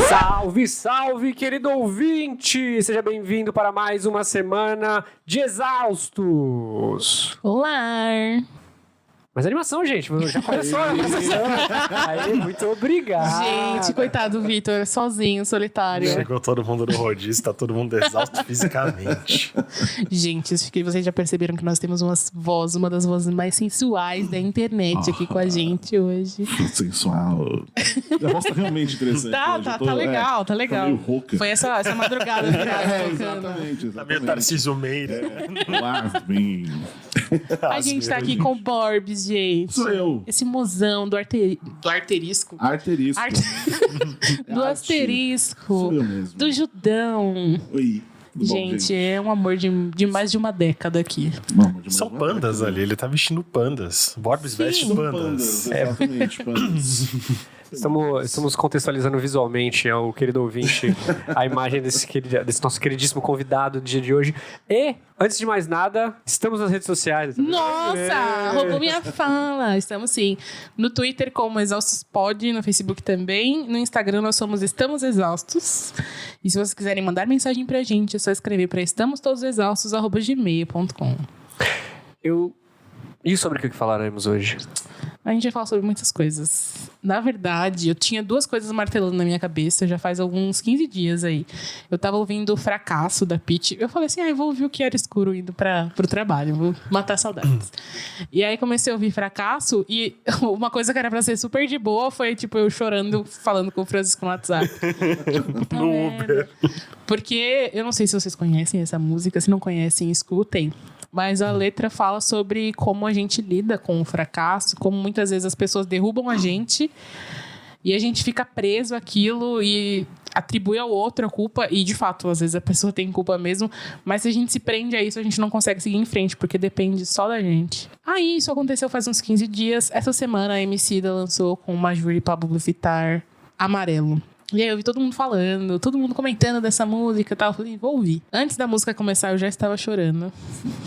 Salve, salve, querido ouvinte! Seja bem-vindo para mais uma semana de Exaustos! Olá! Mas animação, gente, já começou a animação. Aí, muito obrigado. Gente, coitado do Vitor, sozinho, solitário. Chegou todo mundo no rodízio, tá todo mundo exausto fisicamente. Gente, acho que vocês já perceberam que nós temos uma das vozes mais sensuais da internet aqui com a gente hoje. Sensual. A voz tá realmente interessante. Tá legal, tá legal. Tá meio rouca. Foi essa madrugada que Exatamente. Tá meio Tarcísio Meira. Lasmin. A gente tá aqui com o Borbs, gente. Sou eu. Esse mozão do arterisco. Arterisco. Do asterisco. Sou eu mesmo. Do Judão. Oi. Tudo bom, Gente, é um amor de mais de uma década aqui. São pandas ali, ele tá vestindo pandas. Borbs veste pandas. Exatamente, pandas. Estamos contextualizando visualmente ao querido ouvinte a imagem desse nosso queridíssimo convidado do dia de hoje. E, antes de mais nada, estamos nas redes sociais. Nossa, roubou minha fala. Estamos sim. No Twitter como Exaustos Pod, no Facebook também. No Instagram nós somos Estamos Exaustos. E se vocês quiserem mandar mensagem pra gente, é só escrever para estamostodosexaustos@gmail.com. E sobre o que falaremos hoje? A gente vai falar sobre muitas coisas. Na verdade, eu tinha duas coisas martelando na minha cabeça já faz alguns 15 dias aí. Eu tava ouvindo o Fracasso da Pitty. Eu falei assim, eu vou ouvir o Que Era Escuro indo pro trabalho. Vou matar saudades. E aí comecei a ouvir Fracasso e uma coisa que era pra ser super de boa foi, tipo, eu chorando, falando com o Francisco no WhatsApp. No Uber. Porque eu não sei se vocês conhecem essa música. Se não conhecem, escutem. Mas a letra fala sobre como a gente lida com o fracasso, como muitas vezes as pessoas derrubam a gente e a gente fica preso àquilo e atribui ao outro a culpa. E, de fato, às vezes a pessoa tem culpa mesmo, mas se a gente se prende a isso, a gente não consegue seguir em frente, porque depende só da gente. Aí, isso aconteceu faz uns 15 dias. Essa semana, a Emicida lançou com o Majur e Pablo Vittar Amarelo. E aí eu vi todo mundo falando, todo mundo comentando dessa música e tal. Eu falei, vou ouvir. Antes da música começar, eu já estava chorando.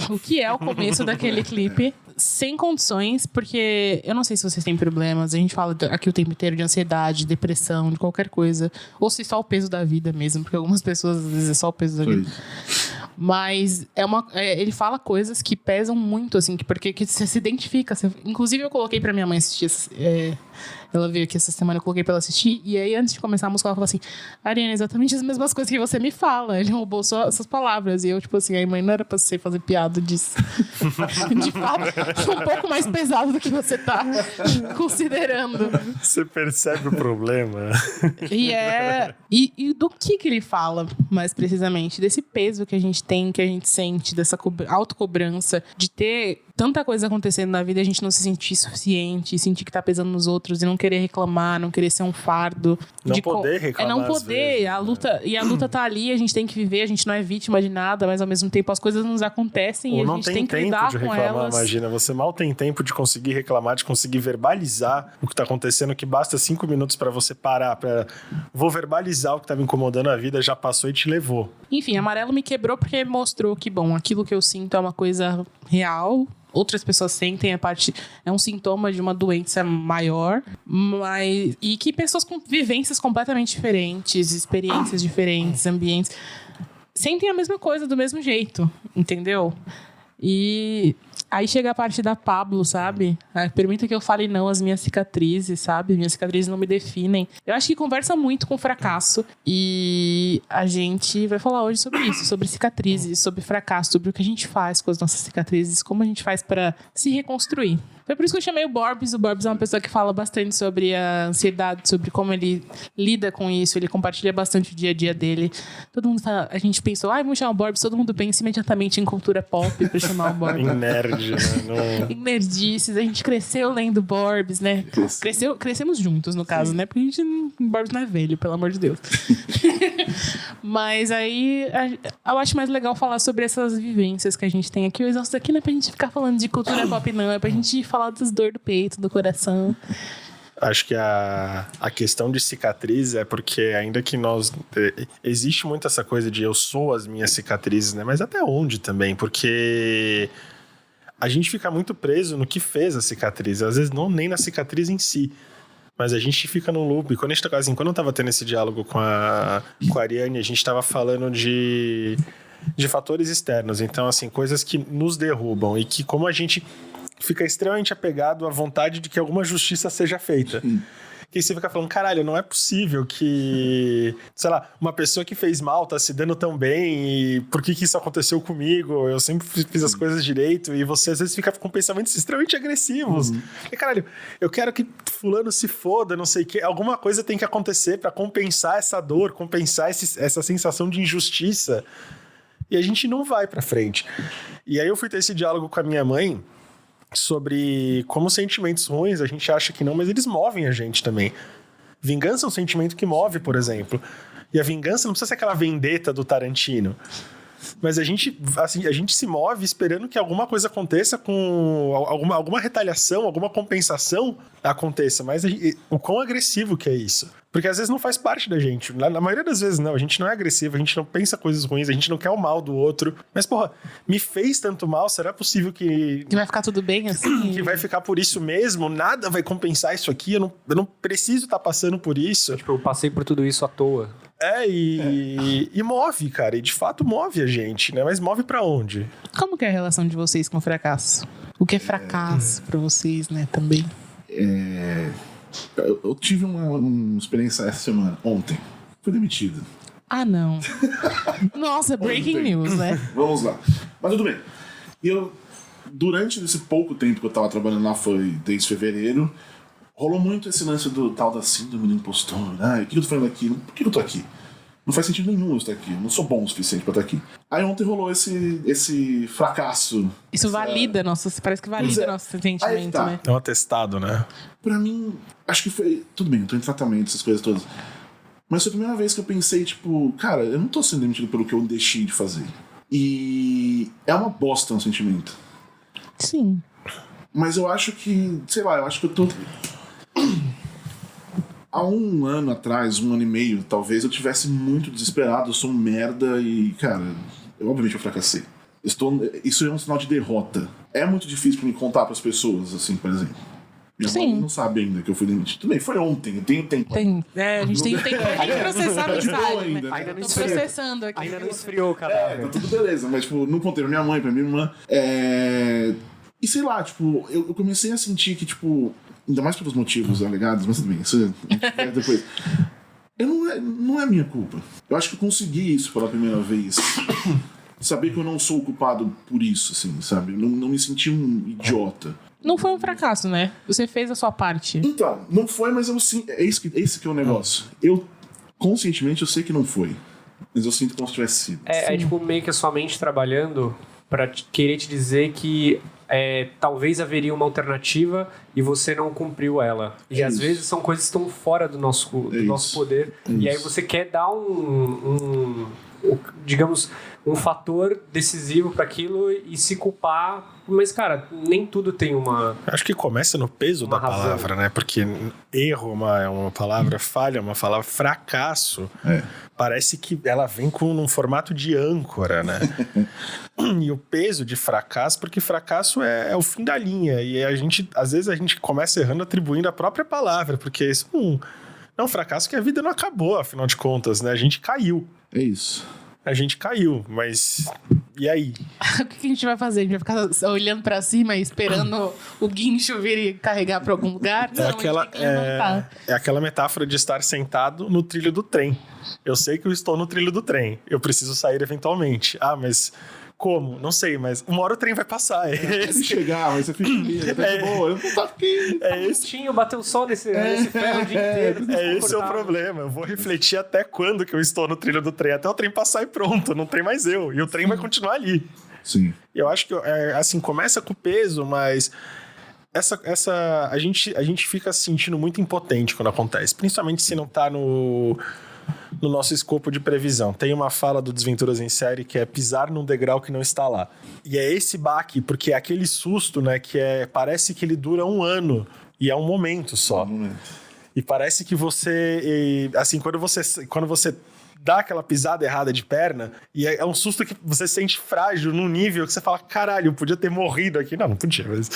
O que é o começo daquele clipe. Sem condições, porque eu não sei se vocês têm problemas. A gente fala aqui o tempo inteiro de ansiedade, depressão, de qualquer coisa. Ou se só o peso da vida mesmo, porque algumas pessoas, às vezes, é só o peso da vida. Mas ele fala coisas que pesam muito, assim, porque você se identifica. Inclusive, eu coloquei pra minha mãe assistir. Ela veio aqui essa semana, eu coloquei pra ela assistir. E aí, antes de começar a música, ela falou assim: Ariana, exatamente as mesmas coisas que você me fala. Ele roubou só essas palavras. E eu, tipo assim, aí, mãe, não era pra você fazer piada disso. De fato, um pouco mais pesado do que você tá considerando. Você percebe o problema? E do que ele fala, mais precisamente? Desse peso que a gente tem, que a gente sente, dessa autocobrança, de ter tanta coisa acontecendo na vida e a gente não se sentir suficiente, sentir que tá pesando nos outros e não querer reclamar, não querer ser um fardo. Não poder reclamar. Não poder. Vezes, a luta tá ali, a gente tem que viver, a gente não é vítima de nada, mas ao mesmo tempo as coisas nos acontecem e a gente tem que lidar com elas. Imagina, você mal tem tempo de conseguir reclamar, de conseguir verbalizar o que tá acontecendo, que basta 5 minutos pra você parar, vou verbalizar o que tá me incomodando, a vida já passou e te levou. Enfim, Amarelo me quebrou porque mostrou que, bom, aquilo que eu sinto é uma coisa real. Outras pessoas sentem, é um sintoma de uma doença maior, e que pessoas com vivências completamente diferentes, experiências diferentes, ambientes, sentem a mesma coisa do mesmo jeito, entendeu? E aí chega a parte da Pablo, sabe? Permita que eu fale não às minhas cicatrizes, sabe? Minhas cicatrizes não me definem. Eu acho que conversa muito com o fracasso. E a gente vai falar hoje sobre isso. Sobre cicatrizes, sobre fracasso, sobre o que a gente faz com as nossas cicatrizes. Como a gente faz para se reconstruir. Foi por isso que eu chamei o Borbs. O Borbs é uma pessoa que fala bastante sobre a ansiedade, sobre como ele lida com isso. Ele compartilha bastante o dia a dia dele. Todo mundo fala, a gente pensou, vamos chamar o Borbs. Todo mundo pensa imediatamente em cultura pop pra chamar o Borbs. Em nerd, né? Em nerdices. A gente cresceu lendo Borbs, né? Crescemos juntos, no caso, né? Porque Borbs não é velho, pelo amor de Deus. Mas aí eu acho mais legal falar sobre essas vivências que a gente tem aqui. O Exausto aqui não é pra gente ficar falando de cultura pop, não. É pra gente falar das dores do peito, do coração. Acho que a questão de cicatriz é porque ainda que nós... Existe muito essa coisa de eu sou as minhas cicatrizes, né? Mas até onde também? Porque a gente fica muito preso no que fez a cicatriz. Às vezes não nem na cicatriz em si. Mas a gente fica num loop. Quando eu tava tendo esse diálogo com a Ariane, a gente tava falando de fatores externos. Então, assim, coisas que nos derrubam e que como a gente fica extremamente apegado à vontade de que alguma justiça seja feita. Que você fica falando, caralho, não é possível que, sei lá, uma pessoa que fez mal tá se dando tão bem e por que isso aconteceu comigo? Eu sempre fiz as coisas direito e você às vezes fica com pensamentos extremamente agressivos. E caralho, eu quero que fulano se foda, não sei o quê. Alguma coisa tem que acontecer pra compensar essa dor, compensar essa sensação de injustiça. E a gente não vai pra frente. E aí eu fui ter esse diálogo com a minha mãe sobre como sentimentos ruins a gente acha que não, mas eles movem a gente também. Vingança é um sentimento que move, por exemplo. E a vingança não precisa ser aquela vendetta do Tarantino. Mas a gente se move esperando que alguma coisa aconteça com alguma retaliação, alguma compensação aconteça. Mas o quão agressivo que é isso? Porque às vezes não faz parte da gente. Na maioria das vezes não. A gente não é agressivo, a gente não pensa coisas ruins, a gente não quer o mal do outro. Mas, porra, me fez tanto mal, será possível que vai ficar tudo bem assim? Que vai ficar por isso mesmo? Nada vai compensar isso aqui? Eu não preciso estar passando por isso. Tipo, eu passei por tudo isso à toa. E move, cara. E de fato move a gente, né? Mas move pra onde? Como que é a relação de vocês com o fracasso? O que é fracasso pra vocês, né, também? Eu tive uma experiência essa semana, ontem. Fui demitido. Ah, não. Nossa, breaking Ontem. news, né? Vamos lá. Mas tudo bem. E durante esse pouco tempo que eu tava trabalhando lá, foi desde fevereiro, rolou muito esse lance do tal da síndrome do impostor. O que eu tô fazendo aqui? Por que eu tô aqui? Não faz sentido nenhum eu estar aqui. Eu não sou bom o suficiente pra estar aqui. Aí ontem rolou esse fracasso. Isso valida parece que valida nosso sentimento, Aí tá. né? É um atestado, né? Pra mim, acho que foi... Tudo bem, eu tô em tratamento, essas coisas todas. Mas foi a primeira vez que eu pensei, tipo... Cara, eu não tô sendo demitido pelo que eu deixei de fazer. E é uma bosta um sentimento. Sim. Mas eu acho que... Sei lá, eu acho que eu tô... Há um ano atrás, 1 ano e meio, talvez, eu tivesse muito desesperado, eu sou um merda e, cara, obviamente eu fracassei. Isso é um sinal de derrota. É muito difícil pra me contar pras pessoas, assim, por exemplo. Minha mãe não sabe ainda que eu fui demitido. Tudo bem, foi ontem, eu tenho tempo. A gente tem tempo de processar a mensagem, ainda, né? né? Ainda não Tô esfriou. processando aqui. Ainda não esfriou o Tá cadáver. tudo beleza, mas, tipo, não contei pra minha mãe, pra minha irmã. E sei lá, tipo, eu comecei a sentir que, tipo, ainda mais pelos motivos alegados, mas tudo bem, isso é depois. Não é minha culpa. Eu acho que eu consegui isso pela primeira vez. Saber que eu não sou o culpado por isso, assim, sabe? Não me senti um idiota. Não foi um fracasso, né? Você fez a sua parte. Então, não foi, mas esse que é o negócio. Eu, conscientemente, eu sei que não foi. Mas eu sinto como se tivesse sido. É tipo meio que a sua mente trabalhando pra querer te dizer que talvez haveria uma alternativa e você não cumpriu ela. E às vezes são coisas que estão fora do nosso poder. E aí você quer dar digamos, um fator decisivo para aquilo e se culpar. Mas, cara, nem tudo tem uma... Acho que começa no peso da razão. palavra, né? Porque erro é uma palavra, falha é uma palavra, fracasso. Parece que ela vem num formato de âncora, né? E o peso de fracasso, porque fracasso é o fim da linha. E às vezes a gente começa errando atribuindo a própria palavra, porque isso é um fracasso que a vida não acabou, afinal de contas, né? A gente caiu. É isso. A gente caiu, mas e aí? O que a gente vai fazer? A gente vai ficar olhando pra cima e esperando o guincho vir e carregar pra algum lugar? Não, a gente tem que levantar. É aquela metáfora de estar sentado no trilho do trem. Eu sei que eu estou no trilho do trem. Eu preciso sair eventualmente. Ah, mas como? Não sei, mas uma hora o trem vai passar. Se chegar, mas você fica ali, boa, eu não tô aqui. Tinho, bateu o sol nesse ferro o dia inteiro. Esse é o problema. Eu vou refletir até quando que eu estou no trilho do trem. Até o trem passar e pronto. Não tem mais eu. E o trem vai continuar ali. Sim. Eu acho que, assim, começa com o peso, mas a gente fica se sentindo muito impotente quando acontece. Principalmente se não tá no nosso escopo de previsão. Tem uma fala do Desventuras em Série que é pisar num degrau que não está lá. E é esse baque, porque é aquele susto, né, que parece que ele dura 1 ano e é um momento só. E parece que você, assim, quando você dá aquela pisada errada de perna, e é um susto que você se sente frágil num nível que você fala, caralho, eu podia ter morrido aqui. Não podia, mas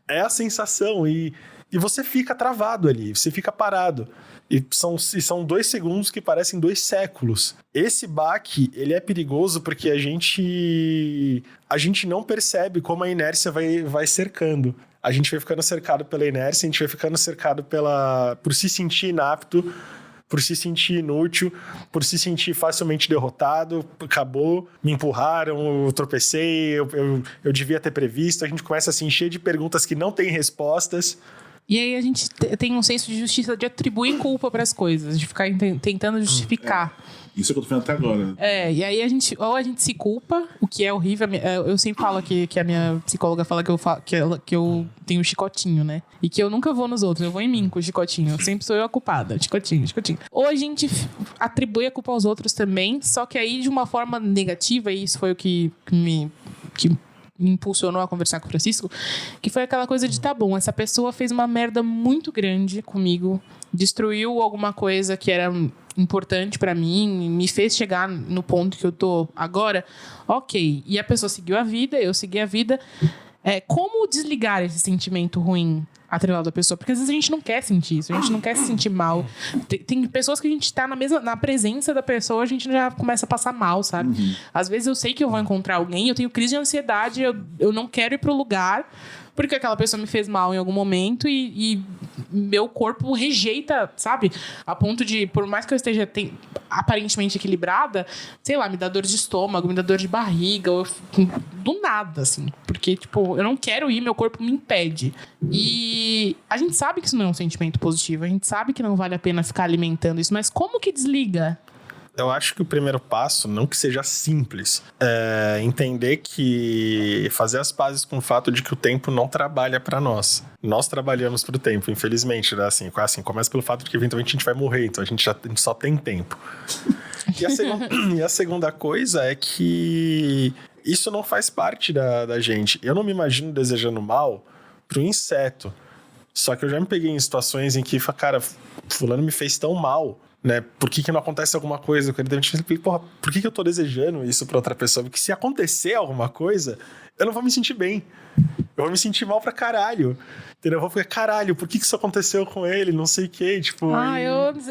é a sensação. E e você fica travado ali, você fica parado. E são 2 segundos que parecem 2 séculos. Esse baque, ele é perigoso porque a gente não percebe como a inércia vai cercando. A gente vai ficando cercado pela inércia, a gente vai ficando cercado por se sentir inapto, por se sentir inútil, por se sentir facilmente derrotado, acabou, me empurraram, eu tropecei, eu devia ter previsto. A gente começa a se encher de perguntas que não têm respostas. E aí a gente tem um senso de justiça de atribuir culpa para as coisas, de ficar tentando justificar. Isso é o que eu tô falando até agora. E aí a gente se culpa, o que é horrível. Eu sempre falo que a minha psicóloga fala que eu tenho um chicotinho, né? E que eu nunca vou nos outros, eu vou em mim com o chicotinho. Sempre sou eu a culpada. Chicotinho. Ou a gente atribui a culpa aos outros também, só que aí de uma forma negativa, e isso foi o que me impulsionou a conversar com o Francisco, que foi aquela coisa de, tá bom, essa pessoa fez uma merda muito grande comigo, destruiu alguma coisa que era importante pra mim, me fez chegar no ponto que eu tô agora, ok. E a pessoa seguiu a vida, eu segui a vida. Como desligar esse sentimento ruim atrelado à pessoa? Porque às vezes a gente não quer sentir isso, a gente não quer se sentir mal. Tem pessoas que a gente tá na presença da pessoa, a gente já começa a passar mal, sabe? Uhum. Às vezes eu sei que eu vou encontrar alguém, eu tenho crise de ansiedade, eu não quero ir pro lugar porque aquela pessoa me fez mal em algum momento e meu corpo rejeita, sabe? A ponto de, por mais que eu esteja aparentemente equilibrada, sei lá, me dá dor de estômago, me dá dor de barriga, do nada, assim. Porque, tipo, eu não quero ir, meu corpo me impede. E a gente sabe que isso não é um sentimento positivo, a gente sabe que não vale a pena ficar alimentando isso, mas como que desliga? Eu acho que o primeiro passo, não que seja simples, é entender que fazer as pazes com o fato de que o tempo não trabalha para nós. Nós trabalhamos pro tempo, infelizmente, né? Assim, começa pelo fato de que eventualmente a gente vai morrer, então a gente só tem tempo. E a segunda coisa é que isso não faz parte da gente. Eu não me imagino desejando mal pro inseto. Só que eu já me peguei em situações em que, cara, fulano me fez tão mal, né? Por que não acontece alguma coisa? Porra, por que eu tô desejando isso pra outra pessoa? Porque se acontecer alguma coisa, eu não vou me sentir bem. Eu vou me sentir mal pra caralho. Entendeu? Eu vou ficar, caralho, por que isso aconteceu com ele? Não sei o que, tipo...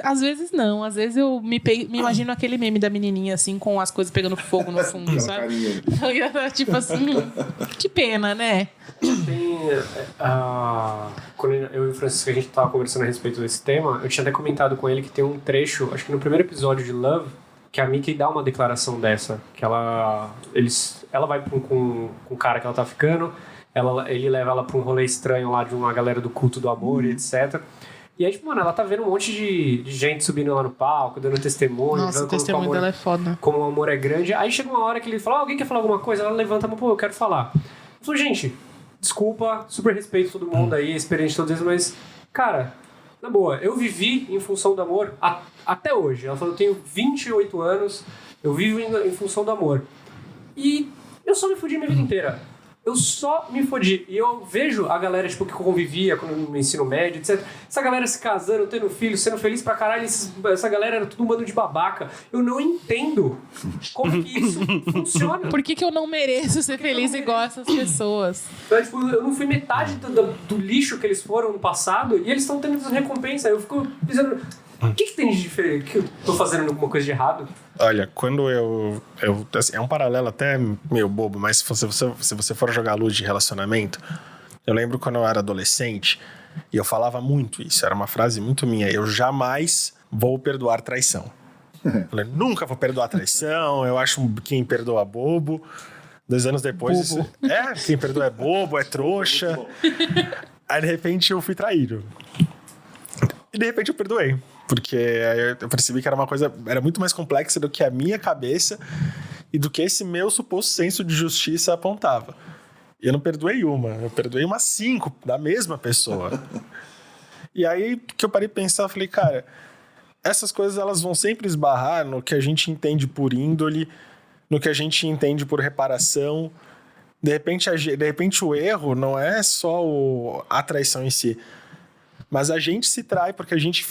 Às vezes não. Às vezes eu me imagino aquele meme da menininha, assim, com as coisas pegando fogo no fundo, sabe? Tipo assim, que pena, né? Tem... quando eu e o Francisco, a gente tava conversando a respeito desse tema, eu tinha até comentado com ele que tem um trecho, acho que no primeiro episódio de Love, que a Mickey dá uma declaração dessa, que ela vai com o cara que ela tá ficando, ele leva ela pra um rolê estranho lá de uma galera do culto do amor e etc. E aí, tipo, mano, ela tá vendo um monte de gente subindo lá no palco, dando testemunho. Nossa, o testemunho dela é foda. Como o amor é grande. Aí chega uma hora que ele fala, alguém quer falar alguma coisa? Ela levanta, pô, eu quero falar. Eu falo, gente, desculpa, super respeito todo mundo aí, experiente de todos eles, mas, cara, na boa, eu vivi em função do amor até hoje. Ela falou, eu tenho 28 anos, eu vivo em função do amor. E eu só me fudi minha vida inteira. Eu só me fodi. E eu vejo a galera, tipo, que convivia no ensino médio, etc. Essa galera se casando, tendo filho, sendo feliz pra caralho. Essa galera era tudo um bando de babaca. Eu não entendo como que isso funciona. Por que eu não mereço ser feliz igual essas pessoas? Então, tipo, eu não fui metade do lixo que eles foram no passado e eles estão tendo essa recompensa. Eu fico pensando... O que tem de diferente? Que eu tô fazendo alguma coisa de errado? Olha, quando assim, é um paralelo até meio bobo, mas se você for jogar a luz de relacionamento, eu lembro quando eu era adolescente e eu falava muito isso, era uma frase muito minha, eu jamais vou perdoar traição. Eu falei, nunca vou perdoar traição, eu acho quem perdoa bobo. 2 anos depois, quem perdoa é bobo, é trouxa. Aí de repente eu fui traído. E de repente eu perdoei. Porque eu percebi que era uma coisa... Era muito mais complexa do que a minha cabeça e do que esse meu suposto senso de justiça apontava. E eu não perdoei uma. Eu perdoei umas 5 da mesma pessoa. E aí que eu parei de pensar, eu falei, cara... Essas coisas elas vão sempre esbarrar no que a gente entende por índole, no que a gente entende por reparação. De repente o erro não é só a traição em si... Mas a gente se trai porque a gente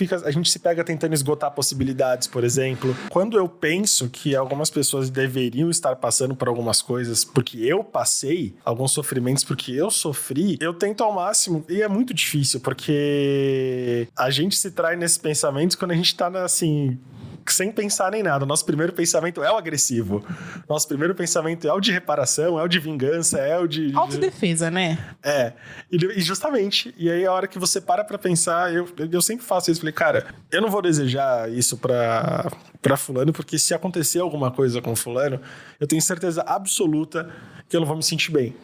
se pega tentando esgotar possibilidades, por exemplo. Quando eu penso que algumas pessoas deveriam estar passando por algumas coisas porque eu passei, alguns sofrimentos porque eu sofri, eu tento ao máximo, e é muito difícil, porque a gente se trai nesses pensamentos quando a gente tá assim, sem pensar nem nada. Nosso primeiro pensamento é o agressivo. Nosso primeiro pensamento é o de reparação, é o de vingança, é o de... Autodefesa, né? É. E justamente. E aí, a hora que você para pra pensar, eu sempre faço isso. Falei, cara, eu não vou desejar isso pra fulano, porque se acontecer alguma coisa com fulano, eu tenho certeza absoluta que eu não vou me sentir bem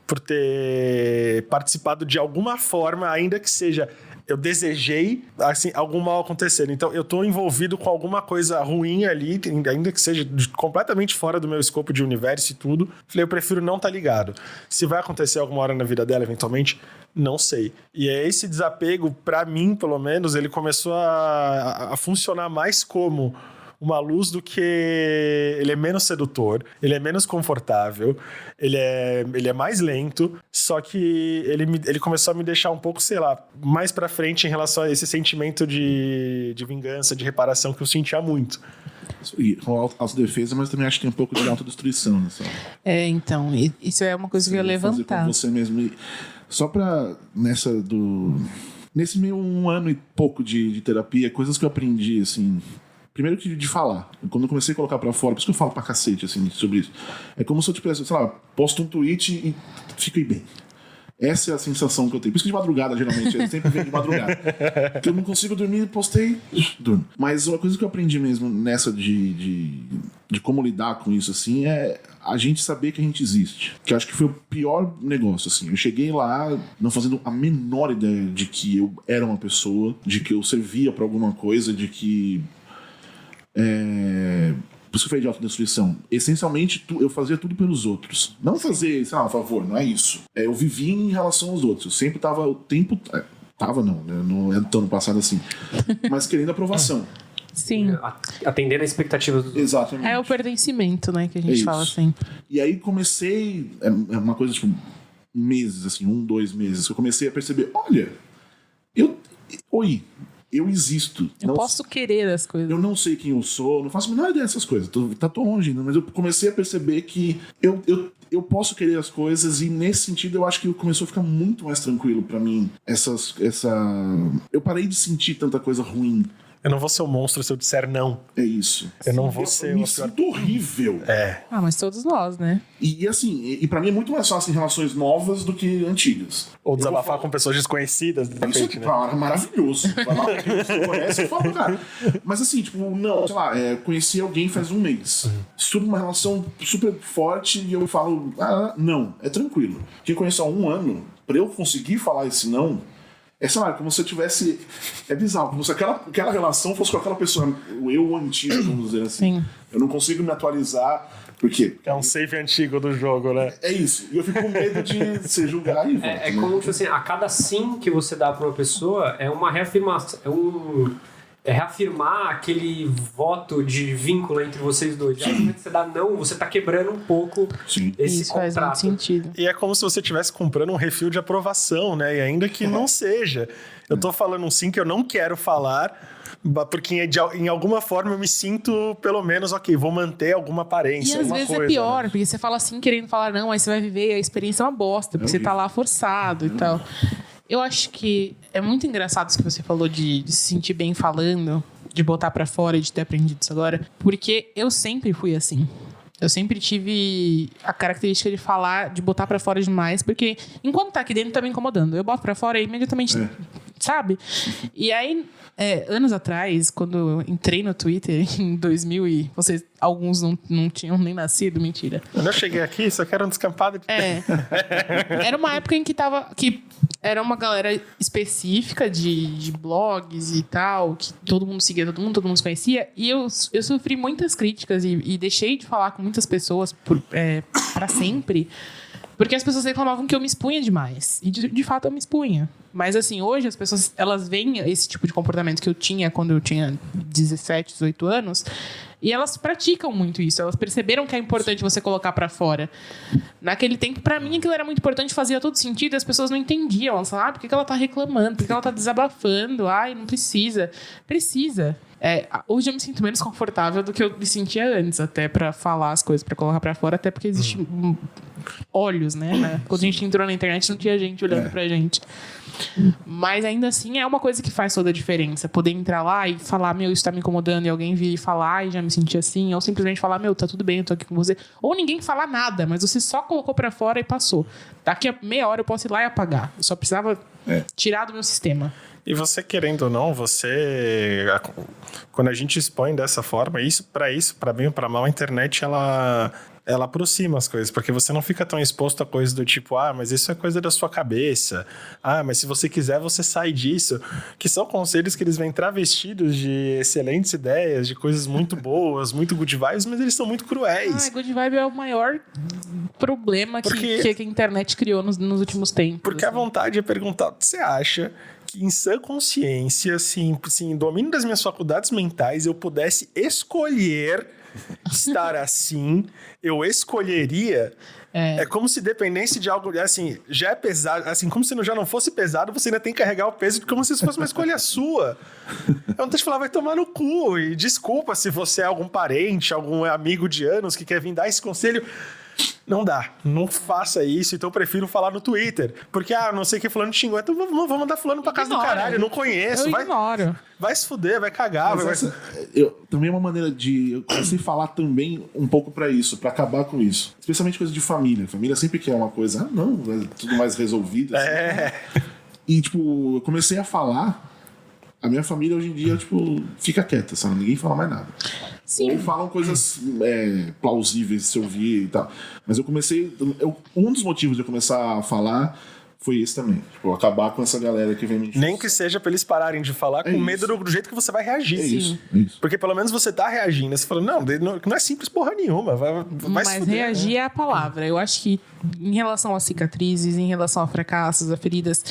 por ter participado de alguma forma, ainda que seja... Eu desejei, assim, algum mal acontecer. Então, eu tô envolvido com alguma coisa ruim ali, ainda que seja completamente fora do meu escopo de universo e tudo. Falei, eu prefiro não estar ligado. Se vai acontecer alguma hora na vida dela, eventualmente, não sei. E esse desapego, pra mim, pelo menos, ele começou a funcionar mais como uma luz do que... Ele é menos sedutor, ele é menos confortável, ele é mais lento, só que ele começou a me deixar um pouco, sei lá, mais pra frente em relação a esse sentimento de vingança, de reparação que eu sentia muito. E com autodefesa, mas também acho que tem um pouco de autodestruição, né? Então, isso é uma coisa que eu ia levantar. Com você mesmo. E só pra nesse meio 1 ano e pouco de terapia, coisas que eu aprendi, assim... Primeiro que de falar. Quando eu comecei a colocar pra fora, por isso que eu falo pra cacete, assim, sobre isso. É como se eu tivesse, sei lá, posto um tweet e fiquei bem. Essa é a sensação que eu tenho. Por isso que de madrugada, geralmente, eu sempre venho de madrugada. Porque eu não consigo dormir, postei, durmo. Mas uma coisa que eu aprendi mesmo nessa de como lidar com isso, assim, é a gente saber que a gente existe. Que eu acho que foi o pior negócio, assim. Eu cheguei lá não fazendo a menor ideia de que eu era uma pessoa, de que eu servia pra alguma coisa, de que... Por isso que eu falei de autodestruição. Essencialmente, eu fazia tudo pelos outros. Não fazer, sei lá, a favor, não é isso. Eu vivia em relação aos outros. Eu sempre tava o tempo... Tava não, né? Não é tão no passado assim. Mas querendo aprovação. Sim. Atendendo a expectativa dos outros. Exatamente. É o pertencimento, né, que a gente fala sempre. E aí comecei... É uma coisa, tipo, meses, assim, 1, 2 meses. Eu comecei a perceber, olha, eu existo. Eu posso querer as coisas. Eu não sei quem eu sou, não faço a menor ideia dessas coisas. Tô longe ainda, mas eu comecei a perceber que eu posso querer as coisas, e nesse sentido eu acho que começou a ficar muito mais tranquilo pra mim. Eu parei de sentir tanta coisa ruim. Eu não vou ser um monstro se eu disser não. É isso. Eu não vou ser... Eu me sinto horrível. Mas todos nós, né? E assim, e pra mim é muito mais fácil em relações novas do que antigas. Ou desabafar com pessoas desconhecidas, de repente, né? É maravilhoso. Vai lá, você conhece e fala, cara. Mas assim, tipo, não, sei lá, conheci alguém faz 1 mês. Sobre uma relação super forte, e eu falo, não, é tranquilo. Quem conhece há 1 ano, pra eu conseguir falar esse não... sei lá, como se eu tivesse... É bizarro, como se aquela relação fosse com aquela pessoa, o eu antigo, vamos dizer assim. Sim. Eu não consigo me atualizar, porque... É um save antigo do jogo, né? É isso. E eu fico com medo de ser julgar e volta. É como, tipo assim, a cada sim que você dá pra uma pessoa é uma reafirmação, é reafirmar aquele voto de vínculo entre vocês dois. Já que você dá não, você tá quebrando um pouco esse Isso contrato. faz muito sentido. E é como se você estivesse comprando um refil de aprovação, né? E ainda que não seja. Eu tô falando um sim que eu não quero falar, porque em alguma forma eu me sinto, pelo menos, ok, vou manter alguma aparência. E às vezes coisa, é pior, né? porque você fala assim querendo falar não, aí você vai viver, a experiência é uma bosta, porque você tá lá forçado e tal. Eu acho que é muito engraçado isso que você falou de se sentir bem falando, de botar pra fora e de ter aprendido isso agora, porque eu sempre fui assim. Eu sempre tive a característica de falar, de botar pra fora demais, porque enquanto tá aqui dentro tá me incomodando. Eu boto pra fora e imediatamente, sabe? E aí, anos atrás, quando eu entrei no Twitter, em 2000, e vocês, alguns não tinham nem nascido, mentira. Quando eu cheguei aqui, só que era um descampado de... Era uma época em que era uma galera específica de blogs e tal, que todo mundo seguia, todo mundo se conhecia, e eu sofri muitas críticas e deixei de falar com muitas pessoas pra sempre, porque as pessoas reclamavam que eu me expunha demais. E de fato eu me expunha. Mas assim, hoje as pessoas, elas veem esse tipo de comportamento que eu tinha quando eu tinha 17, 18 anos, e elas praticam muito isso. Elas perceberam que é importante você colocar pra fora. Naquele tempo, pra mim, aquilo era muito importante, fazia todo sentido, e as pessoas não entendiam. Elas falavam, por que ela tá reclamando? Por que ela tá desabafando? Ai, não precisa. Precisa. Hoje eu me sinto menos confortável do que eu me sentia antes, até pra falar as coisas, pra colocar pra fora, até porque existe olhos, né? Quando a gente entrou na internet, não tinha gente olhando pra gente. Mas ainda assim é uma coisa que faz toda a diferença. Poder entrar lá e falar, meu, isso tá me incomodando, e alguém vir falar e já me sentir assim, ou simplesmente falar, meu, tá tudo bem, eu tô aqui com você. Ou ninguém falar nada, mas você só colocou pra fora e passou. Daqui a meia hora eu posso ir lá e apagar. Eu só precisava tirar do meu sistema. E você, querendo ou não, quando a gente expõe dessa forma, para bem ou para mal, a internet, ela aproxima as coisas, porque você não fica tão exposto a coisas do tipo, mas isso é coisa da sua cabeça, mas se você quiser, você sai disso, que são conselhos que eles vêm travestidos de excelentes ideias, de coisas muito boas, muito good vibes, mas eles são muito cruéis. Good vibe é o maior problema que a internet criou nos últimos tempos. Porque a vontade é perguntar o que você acha que em sã consciência, assim, em domínio das minhas faculdades mentais, eu pudesse escolher estar assim, eu escolheria. É como se dependesse de algo, assim, já é pesado, assim, como se já não fosse pesado, você ainda tem que carregar o peso como se isso fosse uma escolha sua. Eu não tenho que falar, vai tomar no cu, e desculpa se você é algum parente, algum amigo de anos que quer vir dar esse conselho. Não dá, não faça isso, então eu prefiro falar no Twitter. Porque, não sei o que fulano te xingou, então vamos mandar fulano pra casa do caralho, eu não conheço. Vai se fuder, vai cagar. Também é uma maneira de... Eu comecei a falar também um pouco pra isso, pra acabar com isso. Especialmente coisa de família. Família sempre quer uma coisa, é tudo mais resolvido. Assim. E, tipo, eu comecei a falar... A minha família hoje em dia, tipo, fica quieta, sabe? Ninguém fala mais nada. Sim. Ou falam coisas plausíveis de se ouvir e tal. Mas eu comecei... um dos motivos de eu começar a falar foi esse também. Tipo, acabar com essa galera que vem me... Nem que seja pra eles pararem de falar com medo do jeito que você vai reagir. É isso. Porque pelo menos você tá reagindo. Você fala, não é simples porra nenhuma. Vai se fuder, reagir é a palavra. Eu acho que em relação às cicatrizes, em relação a fracassos, a feridas...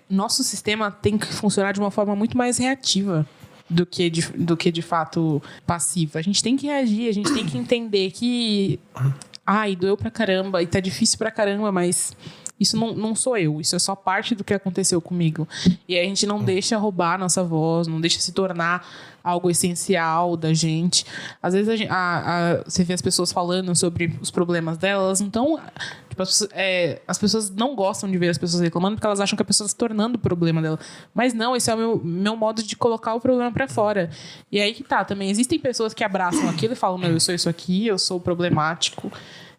nosso sistema tem que funcionar de uma forma muito mais reativa do que de fato passiva. A gente tem que reagir, a gente tem que entender que doeu pra caramba e tá difícil pra caramba, mas isso não sou eu, isso é só parte do que aconteceu comigo. E a gente não deixa roubar a nossa voz, não deixa se tornar algo essencial da gente. Às vezes você vê as pessoas falando sobre os problemas delas, elas não estão... Tipo, as pessoas não gostam de ver as pessoas reclamando porque elas acham que a pessoa está se tornando o problema dela. Mas não, esse é o meu modo de colocar o problema para fora. E aí que tá, também existem pessoas que abraçam aquilo e falam, eu sou isso aqui, eu sou problemático.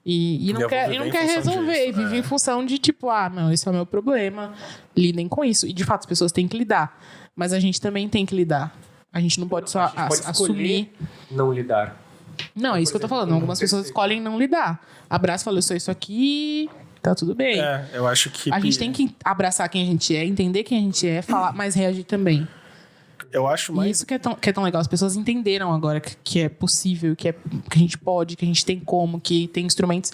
E não quer resolver, vive em função de tipo, esse é o meu problema, lidem com isso. E de fato as pessoas têm que lidar, mas a gente também tem que lidar. A gente não pode só assumir. Não lidar. Não, é isso que eu tô falando. Algumas pessoas escolhem não lidar. Abraça e fala, eu sou isso aqui, tá tudo bem. Eu acho que... A gente tem que abraçar quem a gente é, entender quem a gente é, falar, mas reagir também. Eu acho mais... E isso que é tão legal. As pessoas entenderam agora que é possível, que a gente pode, que a gente tem como, que tem instrumentos.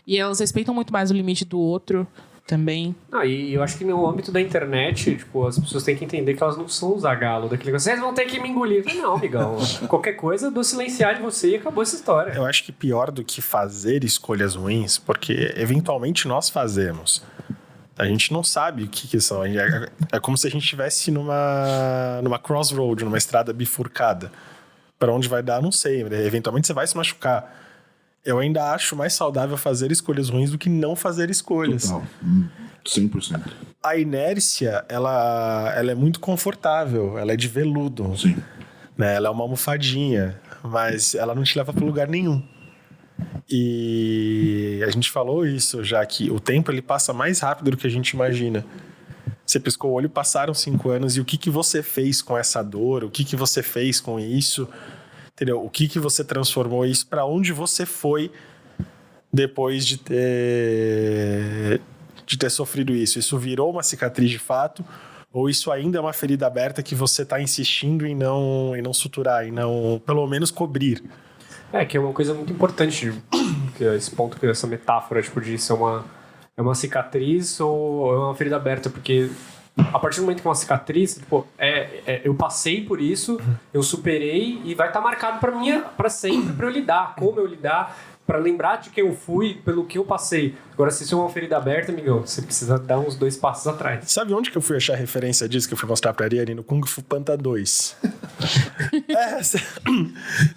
E elas respeitam muito mais o limite do outro também. E eu acho que no âmbito da internet, tipo, as pessoas têm que entender que elas não são o Zagalo daquele negócio. Vocês vão ter que me engolir. Não, amigão. Qualquer coisa, eu dou silenciar de você e acabou essa história. Eu acho que pior do que fazer escolhas ruins, porque eventualmente nós fazemos. A gente não sabe o que são. É como se a gente estivesse numa crossroad, numa estrada bifurcada. Para onde vai dar, não sei. Eventualmente você vai se machucar. Eu ainda acho mais saudável fazer escolhas ruins do que não fazer escolhas. Total. 100%. A inércia, ela é muito confortável. Ela é de veludo. Sim. Né? Ela é uma almofadinha. Mas ela não te leva para lugar nenhum. E a gente falou isso já, que o tempo ele passa mais rápido do que a gente imagina. Você piscou o olho, passaram 5 anos, e o que você fez com essa dor? O que você fez com isso? Entendeu? O que você transformou isso? Para onde você foi depois de ter sofrido isso? Isso virou uma cicatriz de fato? Ou isso ainda é uma ferida aberta que você está insistindo em não suturar, em não, pelo menos, cobrir? Que é uma coisa muito importante, esse ponto, essa metáfora, tipo, de ser é uma cicatriz ou é uma ferida aberta, porque a partir do momento que é uma cicatriz, tipo, eu passei por isso, eu superei e vai estar marcado pra sempre pra eu lidar, como eu lidar, pra lembrar de quem eu fui, pelo que eu passei. Agora, se isso é uma ferida aberta, amigão, você precisa dar uns 2 passos atrás. Sabe onde que eu fui achar referência disso que eu fui mostrar pra Ariane? No Kung Fu Panda 2.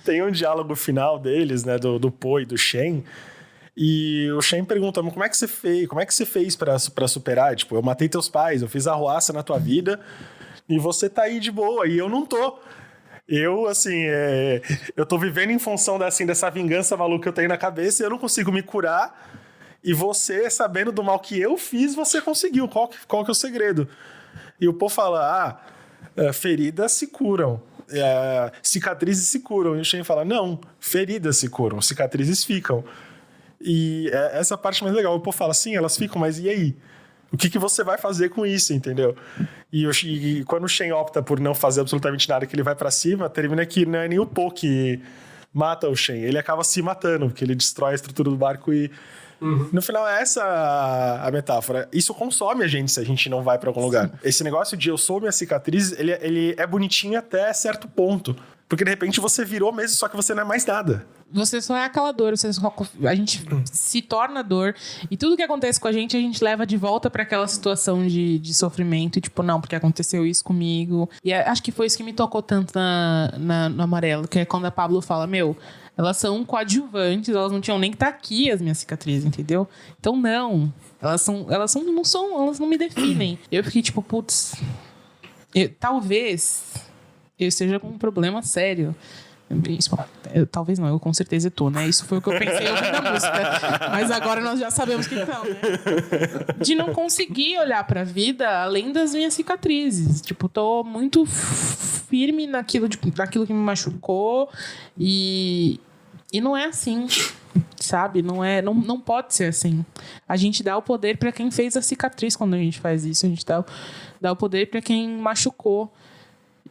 Tem um diálogo final deles, né, do Po e do Shen. E o Shen pergunta, mas como é que você fez? Como é que você fez pra superar? Tipo, eu matei teus pais, eu fiz arruaça na tua vida e você tá aí de boa e eu não tô. Eu, assim, eu tô vivendo em função dessa vingança maluca que eu tenho na cabeça e eu não consigo me curar. E você, sabendo do mal que eu fiz, você conseguiu. Qual que é o segredo? E o Po fala, feridas se curam. Cicatrizes se curam. E o Shen fala, não, feridas se curam, cicatrizes ficam. E essa parte mais legal. O Po fala, sim, elas ficam, mas e aí? O que você vai fazer com isso, entendeu? E quando o Shen opta por não fazer absolutamente nada, que ele vai pra cima, termina que não é nem o Po que mata o Shen. Ele acaba se matando, porque ele destrói a estrutura do barco e... No final, é essa a metáfora. Isso consome a gente se a gente não vai pra algum lugar. Esse negócio de eu sou minha cicatriz, ele é bonitinho até certo ponto. Porque, de repente, você virou mesmo, só que você não é mais nada. Você só é aquela dor, a gente se torna dor. E tudo que acontece com a gente leva de volta pra aquela situação de sofrimento. E tipo, não, porque aconteceu isso comigo. E acho que foi isso que me tocou tanto no Amarelo. Que é quando a Pablo fala, elas são coadjuvantes, elas não tinham nem que estar aqui, as minhas cicatrizes, entendeu? Então, não. Elas não me definem. Eu fiquei tipo, putz, talvez eu esteja com um problema sério. Talvez não, eu com certeza tô, né? Isso foi o que eu pensei ouvindo a música. Mas agora nós já sabemos que não, né? De não conseguir olhar pra vida além das minhas cicatrizes. Tipo, tô muito firme naquilo que me machucou e não é assim, sabe? Não pode ser assim. A gente dá o poder pra quem fez a cicatriz quando a gente faz isso. A gente dá o poder pra quem machucou.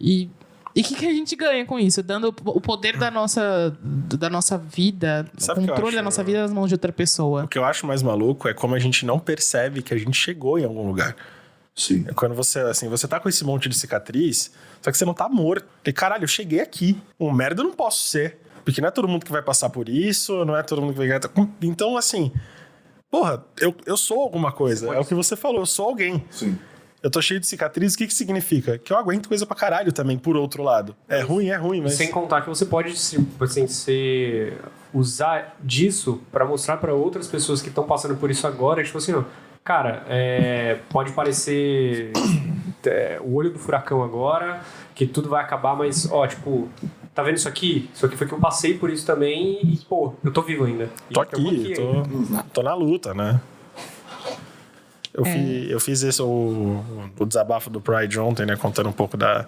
E o que a gente ganha com isso? Dando o poder da nossa vida, o controle da nossa vida nas mãos de outra pessoa. O que eu acho mais maluco é como a gente não percebe que a gente chegou em algum lugar. Sim. Quando você tá com esse monte de cicatriz, só que você não tá morto. E caralho, eu cheguei aqui. Um merda eu não posso ser. Porque não é todo mundo que vai passar por isso, não é todo mundo que vai... Então, assim, porra, eu sou alguma coisa. É o que você falou, eu sou alguém. Sim. Eu tô cheio de cicatrizes, o que significa? Que eu aguento coisa pra caralho também, por outro lado. É ruim, mas... Sem contar que você pode, assim, usar disso pra mostrar pra outras pessoas que estão passando por isso agora, tipo assim, ó, cara, pode parecer o olho do furacão agora, que tudo vai acabar, mas, ó, tipo, tá vendo isso aqui? Isso aqui foi que eu passei por isso também e, pô, eu tô vivo ainda. Tô aqui, tô na luta, né? Eu fiz esse, o desabafo do Pride ontem, né? Contando um pouco da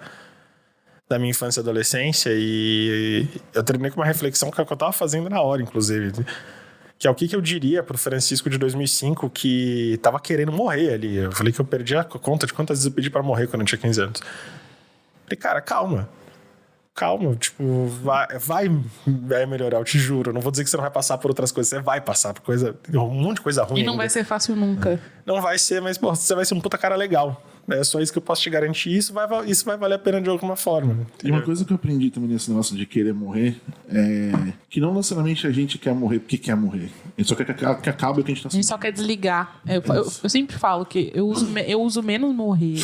minha infância e adolescência. E eu terminei com uma reflexão que eu tava fazendo na hora, inclusive. Que é o que eu diria pro Francisco de 2005 que tava querendo morrer ali. Eu falei que eu perdi a conta de quantas vezes eu pedi pra morrer quando eu tinha 15 anos. Falei, cara, calma, tipo, vai melhorar, eu te juro. Eu não vou dizer que você não vai passar por outras coisas, você vai passar por um monte de coisa ruim. E não vai ser fácil nunca. Não vai ser, mas pô, você vai ser um puta cara legal. É só isso que eu posso te garantir. Isso vai valer a pena de alguma forma. E uma coisa que eu aprendi também nesse negócio de querer morrer é que não necessariamente a gente quer morrer porque quer morrer. A gente só quer que acabe o que a gente tá sentindo. A gente só quer desligar. Eu sempre falo que eu uso menos morrer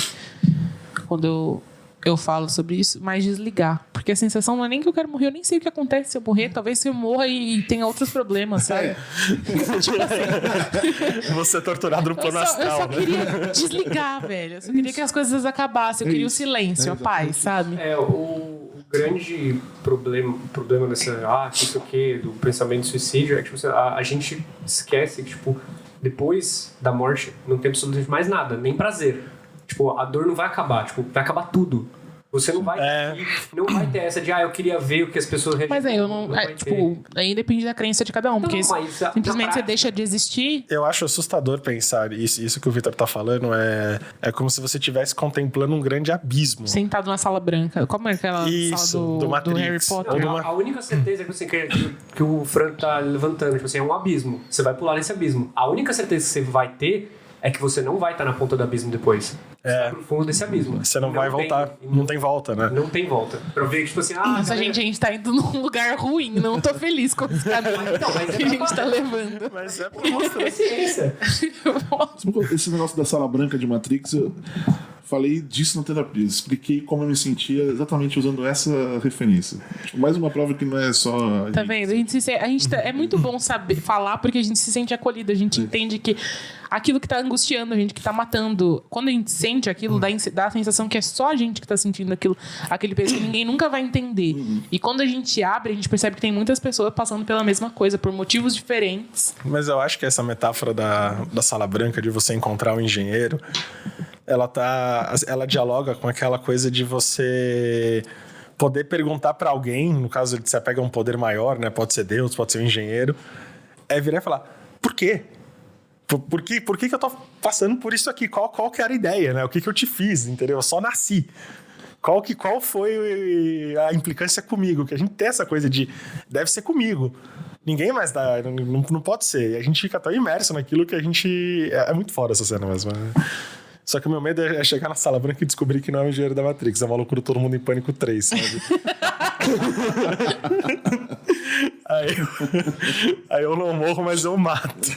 quando eu falo sobre isso, mas desligar. Porque a sensação não é nem que eu quero morrer, eu nem sei o que acontece se eu morrer. Talvez eu morra e tenha outros problemas, sabe? Tipo assim. Você é torturado no plano astral. Eu só queria desligar, velho. Eu só queria que as coisas acabassem. Eu queria o silêncio, a paz, sabe? O grande problema dessa, não sei o quê, do pensamento de suicídio é que tipo, a gente esquece que, tipo, depois da morte não tem absolutamente mais nada, nem prazer. Tipo, a dor não vai acabar, tipo, vai acabar tudo. Você não vai não vai ter essa de, eu queria ver o que as pessoas reagem. Mas aí eu não. Aí depende da crença de cada um. Porque simplesmente você deixa de existir. Eu acho assustador pensar isso que o Vitor tá falando é como se você estivesse contemplando um grande abismo. Sentado na sala branca. Como é aquela sala do Harry Potter? Não, a única certeza que o Fran tá levantando, tipo assim, é um abismo. Você vai pular nesse abismo. A única certeza que você vai ter é que você não vai estar na ponta do abismo depois. Você vai pro fundo desse abismo. Você não vai voltar. Não tem volta, né? Não tem volta. Pra ver que, tipo assim... Nossa, a gente tá indo num lugar ruim. Não tô feliz com os caminhos que a gente tá levando. Mas é por É ciência. Esse negócio da sala branca de Matrix, eu falei disso na terapia. Expliquei como eu me sentia exatamente usando essa referência. Tipo, mais uma prova que não é só... Tá vendo? É muito bom saber falar porque a gente se sente acolhido. A gente entende que aquilo que tá angustiando a gente, que tá matando, quando a gente sente aquilo, dá a sensação que é só a gente que tá sentindo aquilo, aquele peso que ninguém nunca vai entender. E quando a gente abre, a gente percebe que tem muitas pessoas passando pela mesma coisa, por motivos diferentes. Mas eu acho que essa metáfora da sala branca, de você encontrar um engenheiro, ela dialoga com aquela coisa de você poder perguntar pra alguém, no caso de você pega um poder maior, né? Pode ser Deus, pode ser um engenheiro, virar e falar, por quê? Por que eu tô passando por isso aqui? Qual que era a ideia, né? O que eu te fiz, entendeu? Eu só nasci. Qual foi a implicância comigo? Que a gente tem essa coisa de deve ser comigo. Ninguém mais dá, não pode ser. E a gente fica tão imerso naquilo que a gente... É muito foda essa cena mesmo. Só que o meu medo é chegar na sala branca e descobrir que não é o engenheiro da Matrix. É uma loucura Todo Mundo em Pânico 3, sabe? Aí eu não morro, mas eu mato.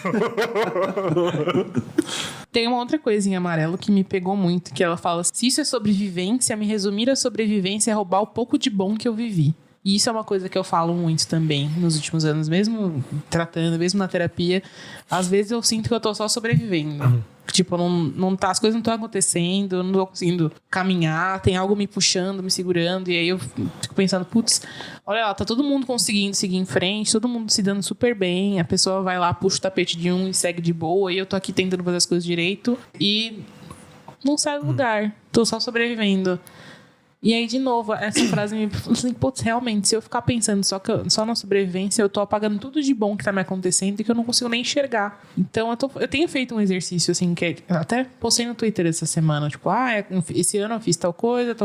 Tem uma outra coisa em amarelo que me pegou muito, que ela fala: se isso é sobrevivência, me resumir a sobrevivência é roubar o pouco de bom que eu vivi. E isso é uma coisa que eu falo muito também nos últimos anos, mesmo tratando, mesmo na terapia. Às vezes eu sinto que eu tô só sobrevivendo. Tipo, as coisas não estão acontecendo, eu não tô conseguindo caminhar, tem algo me puxando, me segurando. E aí eu fico pensando, putz, olha lá, tá todo mundo conseguindo seguir em frente, todo mundo se dando super bem. A pessoa vai lá, puxa o tapete de um e segue de boa. E eu tô aqui tentando fazer as coisas direito e não sai do lugar. Tô só sobrevivendo. E aí, de novo, essa frase me falou assim, putz, realmente, se eu ficar pensando só na sobrevivência, eu tô apagando tudo de bom que tá me acontecendo e que eu não consigo nem enxergar. Então, eu tenho feito um exercício, assim, que até postei no Twitter essa semana, tipo, esse ano eu fiz tal coisa.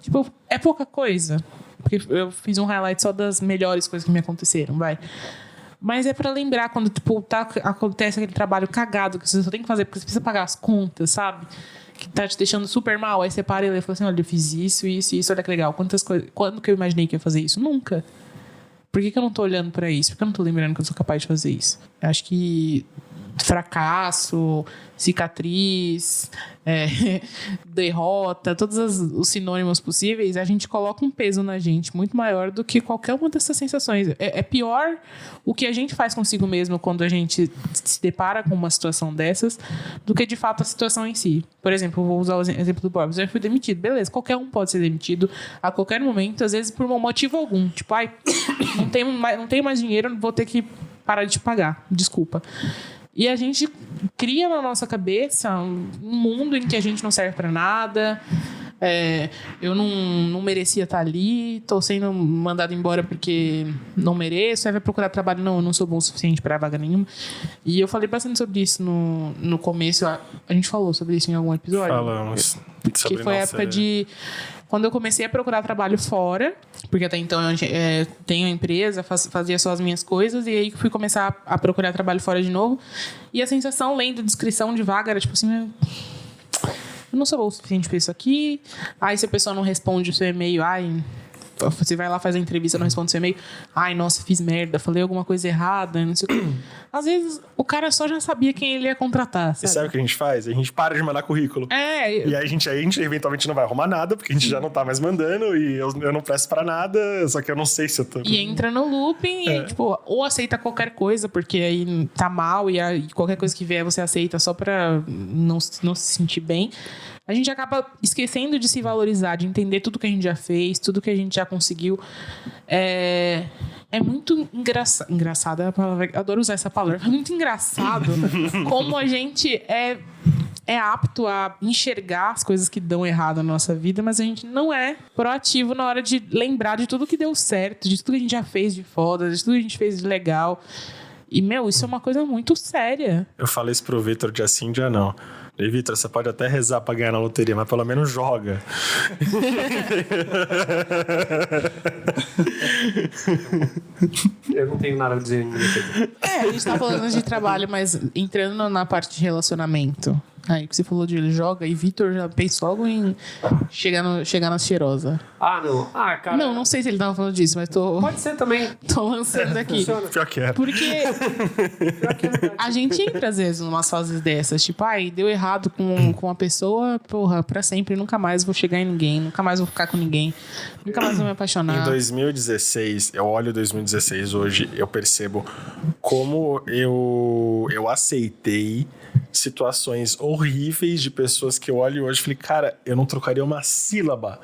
Tipo, é pouca coisa. Porque eu fiz um highlight só das melhores coisas que me aconteceram, vai. Mas é pra lembrar quando, tipo, acontece aquele trabalho cagado que você só tem que fazer porque você precisa pagar as contas, sabe? Que tá te deixando super mal, aí você para e fala assim, olha, eu fiz isso, olha que legal. Quantas coisas, quando que eu imaginei que ia fazer isso? Nunca. Por que eu não tô olhando pra isso? Por que eu não tô lembrando que eu sou capaz de fazer isso? Eu acho que fracasso, cicatriz, derrota, todos os sinônimos possíveis, a gente coloca um peso na gente muito maior do que qualquer uma dessas sensações. É pior o que a gente faz consigo mesmo quando a gente se depara com uma situação dessas do que, de fato, a situação em si. Por exemplo, eu vou usar o exemplo do Bob. Eu fui demitido. Beleza, qualquer um pode ser demitido a qualquer momento, às vezes por um motivo algum. Tipo, não tenho mais dinheiro, vou ter que parar de te pagar. Desculpa. E a gente cria na nossa cabeça um mundo em que a gente não serve pra nada. Eu não merecia estar ali, tô sendo mandado embora porque não mereço. Aí vai procurar trabalho, não, eu não sou bom o suficiente pra vaga nenhuma. E eu falei bastante sobre isso no começo. A gente falou sobre isso em algum episódio. Falamos. Que foi a época de... Quando eu comecei a procurar trabalho fora, porque até então eu tenho empresa, fazia só as minhas coisas, e aí fui começar a procurar trabalho fora de novo. E a sensação, lendo descrição de vaga, era tipo assim... Eu não sou bom o suficiente pra isso aqui. Aí se a pessoa não responde o seu e-mail, você vai lá, faz a entrevista, não responde o seu e-mail. Nossa, fiz merda, falei alguma coisa errada, não sei o quê. Às vezes, o cara só já sabia quem ele ia contratar, sabe? E sabe o que a gente faz? A gente para de mandar currículo. E aí a gente eventualmente não vai arrumar nada, porque a gente já não tá mais mandando, e eu não presto pra nada, só que eu não sei se eu tô... E entra no looping, e, tipo, ou aceita qualquer coisa, porque aí tá mal, e aí qualquer coisa que vier você aceita só pra não se sentir bem. A gente acaba esquecendo de se valorizar, de entender tudo que a gente já fez, tudo que a gente já conseguiu. É muito engraçado é a palavra, adoro usar essa palavra. É muito engraçado como a gente é apto a enxergar as coisas que dão errado na nossa vida, mas a gente não é proativo na hora de lembrar de tudo que deu certo, de tudo que a gente já fez de foda, de tudo que a gente fez de legal. E, isso é uma coisa muito séria. Eu falei isso pro Vitor dia sim, dia não. E, Vitor, você pode até rezar pra ganhar na loteria, mas pelo menos joga. Eu não tenho nada a dizer nisso aqui. A gente tá falando de trabalho, mas entrando na parte de relacionamento. Aí que você falou de ele joga, e Vitor já pensou logo em chegar na cheirosa. Ah, não. Ah, cara. Não sei se ele tava falando disso, mas Pode ser também. tô lançando aqui. Funciona. Pior que era. Porque a gente entra, às vezes, em umas fases dessas. Tipo, deu errado com a pessoa, porra, pra sempre, nunca mais vou chegar em ninguém, nunca mais vou ficar com ninguém, nunca mais vou me apaixonar. Em 2016, eu olho 2016 hoje, eu percebo como eu aceitei situações horríveis de pessoas que eu olho hoje e falei, cara, eu não trocaria uma sílaba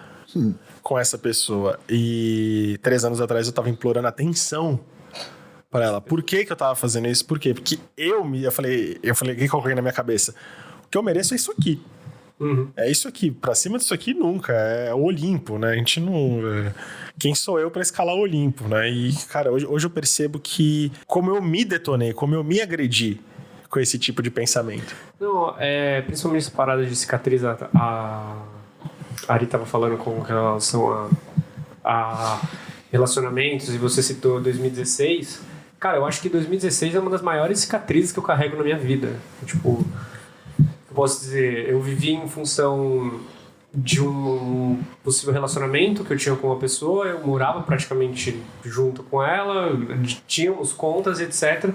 com essa pessoa. E 3 anos atrás eu tava implorando atenção pra ela. Por que eu tava fazendo isso? Por quê? Porque eu falei, o que coloquei na minha cabeça? O que eu mereço é isso aqui. É isso aqui. Pra cima disso aqui, nunca. É o Olimpo, né? A gente não... Quem sou eu pra escalar o Olimpo, né? E, cara, hoje eu percebo que como eu me detonei, como eu me agredi com esse tipo de pensamento. Não, principalmente essa parada de cicatriz, a Ari tava falando com relação a relacionamentos, e você citou 2016. Cara, eu acho que 2016 é uma das maiores cicatrizes que eu carrego na minha vida. Tipo, eu posso dizer, eu vivi em função de um possível relacionamento que eu tinha com uma pessoa, eu morava praticamente junto com ela, tínhamos contas, etc.,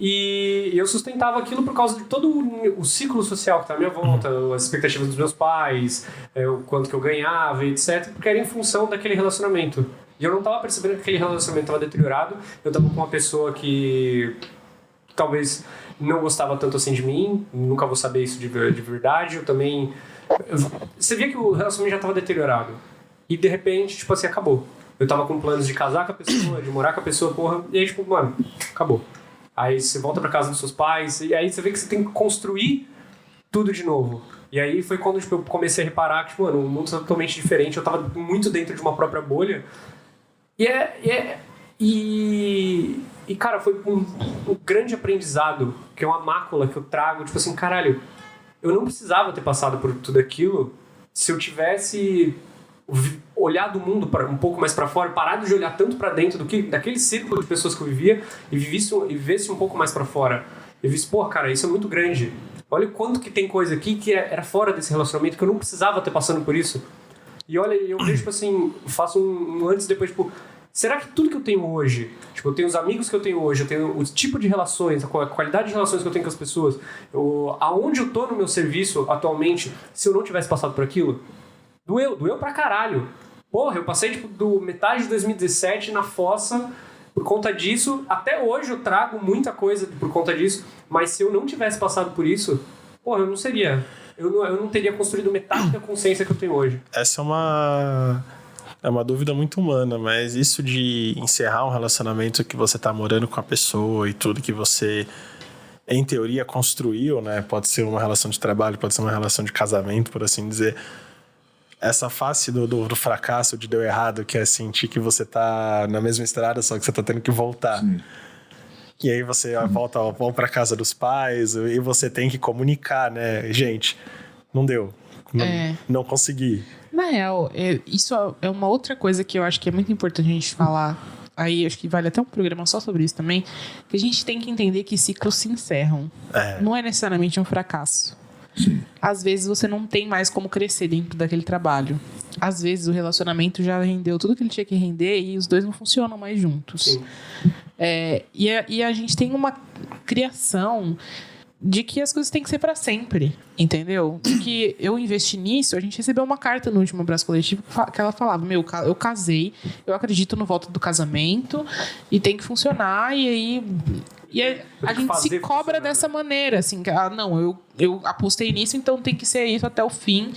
e eu sustentava aquilo por causa de todo o ciclo social que está à minha volta, as expectativas dos meus pais, o quanto que eu ganhava, etc. Porque era em função daquele relacionamento. E eu não estava percebendo que aquele relacionamento estava deteriorado. Eu estava com uma pessoa que talvez não gostava tanto assim de mim, nunca vou saber isso de verdade. Eu também... Você via que o relacionamento já estava deteriorado. E de repente, tipo assim, acabou. Eu tava com planos de casar com a pessoa, de morar com a pessoa, porra. E aí, tipo, mano, acabou. Aí você volta pra casa dos seus pais, e aí você vê que você tem que construir tudo de novo. E aí foi quando tipo, eu comecei a reparar que, tipo, mano, o mundo é totalmente diferente, eu tava muito dentro de uma própria bolha. E cara, foi um grande aprendizado, que é uma mácula que eu trago, tipo assim, caralho, eu não precisava ter passado por tudo aquilo se eu tivesse olhar do mundo um pouco mais pra fora, parado de olhar tanto pra dentro daquele círculo de pessoas que eu vivia e vivesse um pouco mais pra fora. Eu vi, pô, cara, isso é muito grande. Olha o quanto que tem coisa aqui que era fora desse relacionamento, que eu não precisava ter passando por isso. E olha, eu vejo, tipo assim, faço um antes e depois, tipo, será que tudo que eu tenho hoje, tipo, eu tenho os amigos que eu tenho hoje, eu tenho o tipo de relações, a qualidade de relações que eu tenho com as pessoas, aonde eu tô no meu serviço atualmente, se eu não tivesse passado por aquilo? Doeu pra caralho. Porra, eu passei tipo metade de 2017 na fossa por conta disso. Até hoje eu trago muita coisa por conta disso. Mas se eu não tivesse passado por isso, porra, eu não seria. Eu não teria construído metade da consciência que eu tenho hoje. Essa é uma dúvida muito humana, mas isso de encerrar um relacionamento que você tá morando com a pessoa e tudo que você, em teoria, construiu, né? Pode ser uma relação de trabalho, pode ser uma relação de casamento, por assim dizer. Essa face do fracasso, de deu errado, que é sentir que você tá na mesma estrada, só que você tá tendo que voltar. Sim. E aí você volta pra casa dos pais e você tem que comunicar, né? Gente, não deu. Não consegui. Na real, isso é uma outra coisa que eu acho que é muito importante a gente falar. Aí acho que vale até um programa só sobre isso também. Que a gente tem que entender que ciclos se encerram. Não é necessariamente um fracasso. Sim. Às vezes você não tem mais como crescer dentro daquele trabalho. Às vezes o relacionamento já rendeu tudo que ele tinha que render e os dois não funcionam mais juntos. Sim. E a gente tem uma criação de que as coisas têm que ser para sempre, entendeu? De que eu investi nisso, a gente recebeu uma carta no último abraço coletivo que ela falava, eu casei, eu acredito no voto do casamento e tem que funcionar, e aí a gente se cobra dessa maneira, assim, que, eu apostei nisso, então tem que ser isso até o fim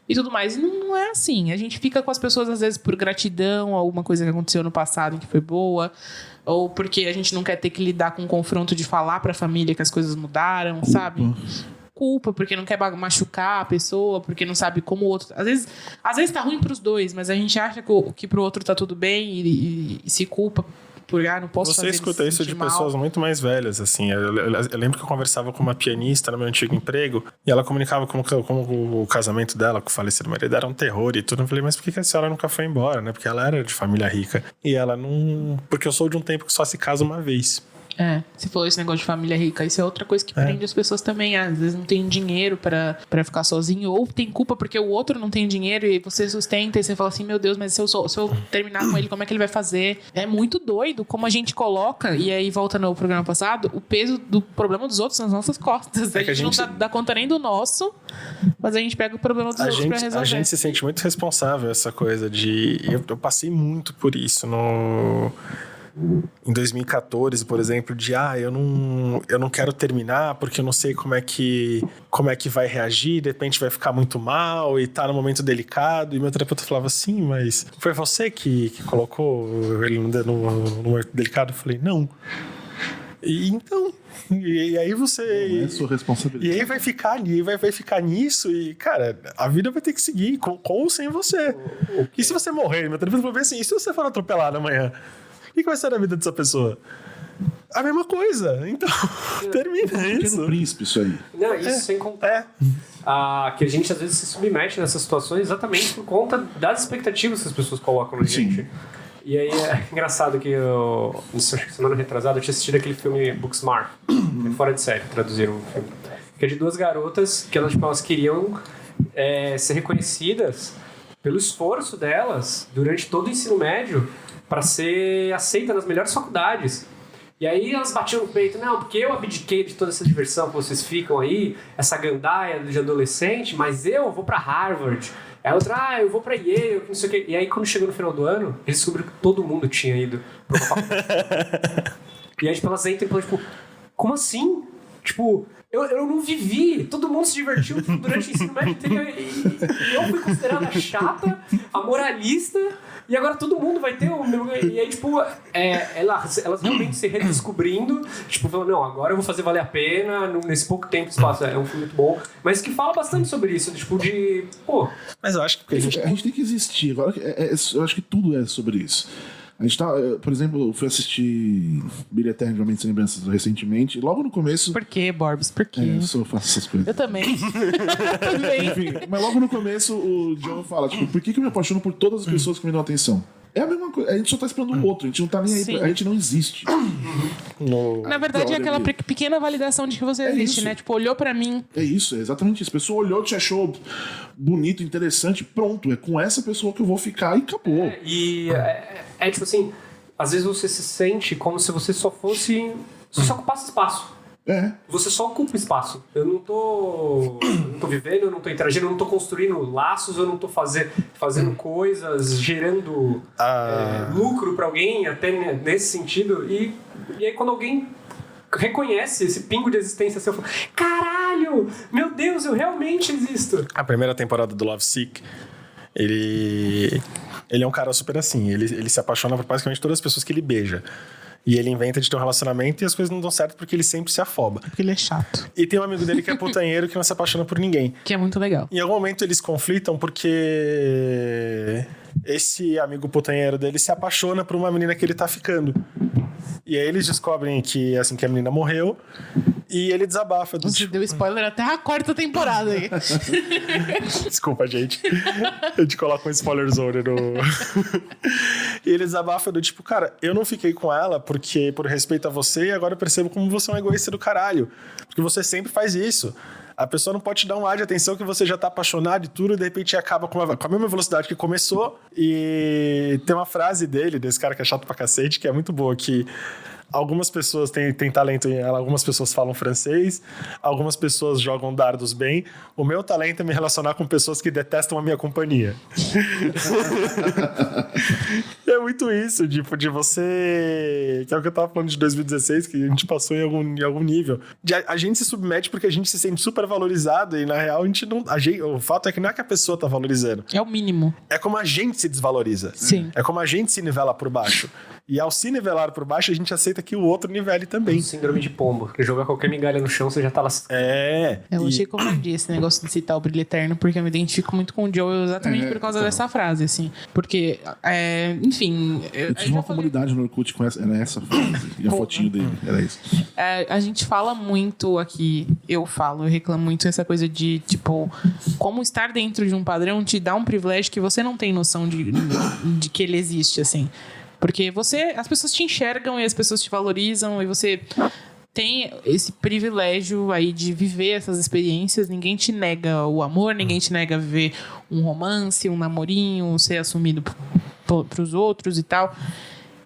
e tudo mais. E não é assim. A gente fica com as pessoas, às vezes, por gratidão, alguma coisa que aconteceu no passado que foi boa, ou porque a gente não quer ter que lidar com o confronto de falar pra família que as coisas mudaram, sabe? culpa, porque não quer machucar a pessoa, porque não sabe como o outro... Às vezes tá ruim pros dois, mas a gente acha que pro outro tá tudo bem e se culpa por, não posso fazer. Você escuta isso de pessoas muito mais velhas, assim. Eu lembro que eu conversava com uma pianista no meu antigo emprego e ela comunicava como o casamento dela com o falecido marido era um terror e tudo. Eu falei, mas por que a senhora nunca foi embora, né? Porque ela era de família rica. E ela não... Porque eu sou de um tempo que só se casa uma vez. Você falou esse negócio de família rica. Isso é outra coisa que prende as pessoas também. Às vezes não tem dinheiro pra ficar sozinho. Ou tem culpa porque o outro não tem dinheiro e você sustenta e você fala assim, meu Deus, mas se eu terminar com ele, como é que ele vai fazer? É muito doido como a gente coloca, e aí volta no programa passado, o peso do problema dos outros nas nossas costas. A gente não dá conta nem do nosso, mas a gente pega o problema dos outros pra resolver. A gente se sente muito responsável, essa coisa de... Eu passei muito por isso em 2014, por exemplo, de eu não quero terminar porque eu não sei como é que vai reagir, de repente vai ficar muito mal e tá num momento delicado. E meu terapeuta falava assim, mas foi você que colocou ele no momento delicado? Eu falei, não. E aí você... Não é sua responsabilidade. E aí vai ficar nisso e, cara, a vida vai ter que seguir com ou sem você. E se você morrer? Meu terapeuta falou assim, e se você for atropelado amanhã? O que vai ser a vida dessa pessoa? A mesma coisa. Então, termina isso. Pequeno Príncipe, isso aí. Não, isso sem contar. Que a gente às vezes se submete nessas situações exatamente por conta das expectativas que as pessoas colocam na gente. E aí é engraçado que acho que semana retrasada eu tinha assistido aquele filme Booksmart. É fora de série, traduziram o filme. Que é de duas garotas que elas queriam ser reconhecidas pelo esforço delas durante todo o ensino médio para ser aceita nas melhores faculdades. E aí elas batiam no peito, não, porque eu abdiquei de toda essa diversão que vocês ficam aí, essa gandaia de adolescente, mas eu vou para Harvard. Aí a outra, eu vou para Yale, não sei o quê. E aí quando chegou no final do ano, eles descobriram que todo mundo tinha ido para uma faculdade. E aí elas entram e falam, tipo, como assim? Tipo, eu não vivi, todo mundo se divertiu durante o ensino médio inteiro e eu fui considerada chata, a moralista, e agora todo mundo vai ter o meu... E aí, tipo, elas realmente se redescobrindo, tipo, falando, não, agora eu vou fazer valer a pena, nesse pouco tempo de espaço. É um filme muito bom, mas que fala bastante sobre isso, tipo, de... Mas eu acho que a gente tem que existir. Agora, eu acho que tudo é sobre isso. A gente tá, por exemplo, eu fui assistir Brilho Eterno de Uma Mente Sem Lembranças recentemente. Logo no começo... Por quê, Borbs? Por quê? Eu faço essas coisas. Eu também. Enfim, mas logo no começo o John fala, tipo, por que eu me apaixono por todas as pessoas que me dão atenção? É a mesma coisa. A gente só tá esperando o outro. A gente não tá nem aí. A gente não existe. Na verdade, é aquela pequena validação de que você existe, isso. né? Tipo, olhou pra mim. É isso, é exatamente isso. A pessoa olhou, te achou bonito, interessante, pronto. É com essa pessoa que eu vou ficar e acabou. É tipo assim, às vezes você se sente como se você só fosse... Você só ocupasse espaço. Você só ocupa espaço. Eu não tô vivendo, eu não tô interagindo, eu não tô construindo laços, eu não tô fazendo coisas, gerando lucro pra alguém, até nesse sentido. E aí quando alguém reconhece esse pingo de existência, você fala, caralho, meu Deus, eu realmente existo. A primeira temporada do Love Sick, ele é um cara super assim, ele se apaixona por basicamente todas as pessoas que ele beija. E ele inventa de ter um relacionamento e as coisas não dão certo porque ele sempre se afoba. Porque ele é chato. E tem um amigo dele que é putanheiro que não se apaixona por ninguém. Que é muito legal. Em algum momento eles conflitam porque esse amigo putanheiro dele se apaixona por uma menina que ele tá ficando. E aí eles descobrem que a menina morreu e ele desabafa. Você deu spoiler até a 4ª temporada aí. Desculpa, gente. A gente coloca um spoiler zone no... E ele desabafa do tipo, cara, eu não fiquei com ela porque por respeito a você e agora eu percebo como você é um egoísta do caralho. Porque você sempre faz isso. A pessoa não pode te dar um ar de atenção que você já tá apaixonado e tudo, e de repente acaba com a mesma velocidade que começou. E tem uma frase desse cara que é chato pra cacete, que é muito boa, que algumas pessoas têm talento em ela, algumas pessoas falam francês, algumas pessoas jogam dardos bem. O meu talento é me relacionar com pessoas que detestam a minha companhia. É muito isso, tipo, de você... Que é o que eu tava falando de 2016, que a gente passou em algum nível. A gente se submete porque a gente se sente super valorizado e, na real, a gente não... o fato é que não é que a pessoa tá valorizando. É o mínimo. É como a gente se desvaloriza. Sim. É como a gente se nivela por baixo. E ao se nivelar por baixo, a gente aceita que o outro nivele também. Síndrome de pombo. Porque jogar qualquer migalha no chão, você já tá lá... Eu achei covardia esse negócio de citar o brilho eterno, porque eu me identifico muito com o Joel exatamente por causa dessa frase, assim. Porque, enfim... Eu tive uma comunidade no Orkut com essa, era essa frase. E a fotinho dele, era isso. A gente fala muito aqui, eu reclamo muito essa coisa de, tipo, como estar dentro de um padrão te dá um privilégio que você não tem noção de que ele existe, assim. Porque as pessoas te enxergam e as pessoas te valorizam e você tem esse privilégio aí de viver essas experiências. Ninguém te nega o amor, ninguém te nega viver um romance, um namorinho, ser assumido pros outros e tal.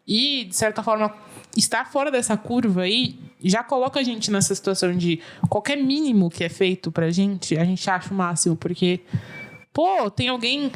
E, de certa forma, estar fora dessa curva aí já coloca a gente nessa situação de qualquer mínimo que é feito pra gente, a gente acha o máximo, porque, tem alguém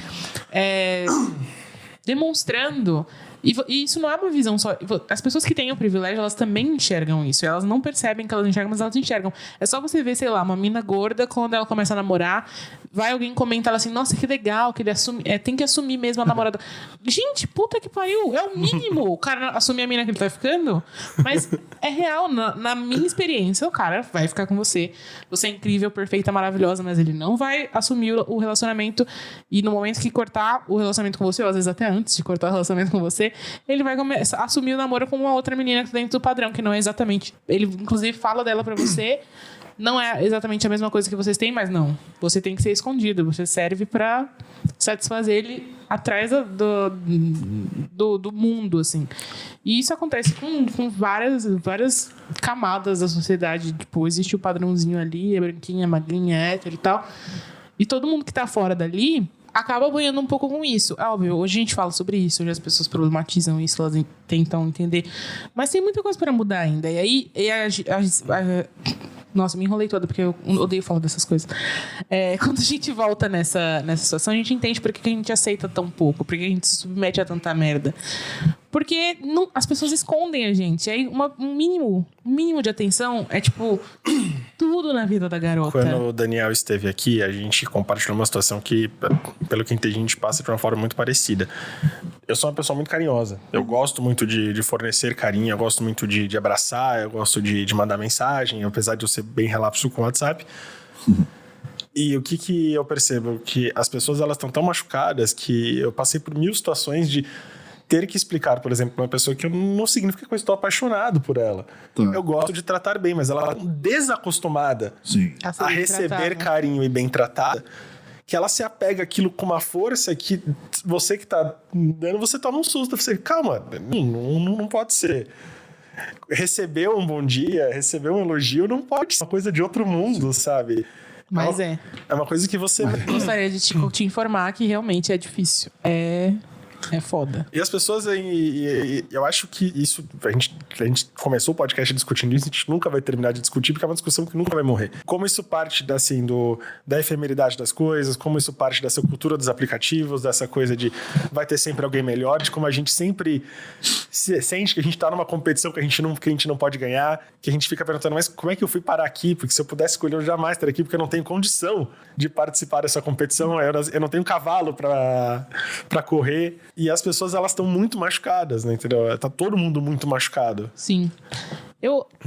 demonstrando. E isso não é uma visão só. As pessoas que têm o privilégio, elas também enxergam isso. Elas não percebem que elas enxergam, mas elas enxergam. É só você ver, sei lá, uma mina gorda, quando ela começa a namorar, vai alguém comentar assim, nossa, que legal, que ele assume, tem que assumir mesmo a namorada. Gente, puta que pariu, é o mínimo o cara assumir a mina que ele tá ficando. Mas é real, na minha experiência, o cara vai ficar com você. Você é incrível, perfeita, maravilhosa, mas ele não vai assumir o relacionamento. E no momento que cortar o relacionamento com você, ou às vezes até antes de cortar o relacionamento com você, ele vai assumir o namoro com uma outra menina que tá dentro do padrão, que não é exatamente... Ele, inclusive, fala dela pra você... Não é exatamente a mesma coisa que vocês têm, mas não. Você tem que ser escondido. Você serve pra satisfazer ele atrás do mundo, assim. E isso acontece com várias camadas da sociedade. Tipo, existe o padrãozinho ali, é branquinha, magrinha, hétero e tal. E todo mundo que tá fora dali acaba banhando um pouco com isso. É óbvio, hoje a gente fala sobre isso, hoje as pessoas problematizam isso, elas tentam entender. Mas tem muita coisa pra mudar ainda. E aí... Nossa, me enrolei toda, porque eu odeio falar dessas coisas. Quando a gente volta nessa situação, a gente entende por que a gente aceita tão pouco, por que a gente se submete a tanta merda. Porque as pessoas escondem a gente. Aí um mínimo de atenção é, tipo, tudo na vida da garota. Quando o Daniel esteve aqui, a gente compartilhou uma situação que, pelo que entendi, a gente passa de uma forma muito parecida. Eu sou uma pessoa muito carinhosa. Eu gosto muito de fornecer carinho, eu gosto muito de abraçar, eu gosto de mandar mensagem, apesar de eu ser bem relapso com o WhatsApp. E o que eu percebo? Que as pessoas, elas estão tão machucadas que eu passei por 1000 situações de ter que explicar, por exemplo, pra uma pessoa que não significa que eu estou apaixonado por ela. Tá. Eu gosto de tratar bem, mas ela é desacostumada a receber carinho e bem tratada, que ela se apega àquilo com uma força que você que tá dando, você toma um susto. Você, calma, não pode ser. Receber um bom dia, receber um elogio, não pode ser uma coisa de outro mundo, sabe? Mas é uma coisa que você... Gostaria de te informar que realmente é difícil. É foda. E as pessoas, eu acho que isso, a gente começou o podcast discutindo isso, a gente nunca vai terminar de discutir, porque é uma discussão que nunca vai morrer. Como isso parte da efemeridade das coisas, como isso parte dessa cultura dos aplicativos, dessa coisa de vai ter sempre alguém melhor, de como a gente sempre sente que a gente tá numa competição que a gente não pode ganhar, que a gente fica perguntando, mas como é que eu fui parar aqui? Porque se eu pudesse escolher, eu jamais estaria aqui, porque eu não tenho condição de participar dessa competição, eu não tenho cavalo pra correr. E as pessoas, elas estão muito machucadas, né? Entendeu? Tá todo mundo muito machucado. Sim.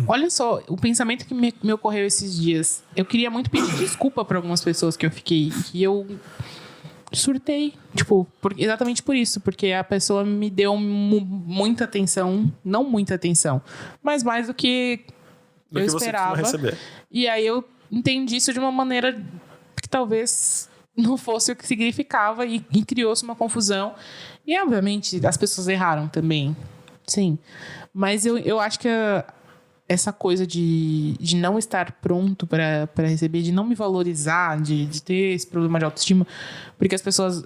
Olha só, o pensamento que me ocorreu esses dias. Eu queria muito pedir desculpa para algumas pessoas que eu fiquei... Que eu surtei. Tipo, exatamente por isso. Porque a pessoa me deu muita atenção. Não muita atenção. Mas mais do que eu esperava. Você receber. E aí eu entendi isso de uma maneira que talvez não fosse o que significava. E criou-se uma confusão. E, obviamente, as pessoas erraram também. Sim. Mas eu acho que essa coisa de não estar pronto para receber, de não me valorizar, de ter esse problema de autoestima, porque as pessoas...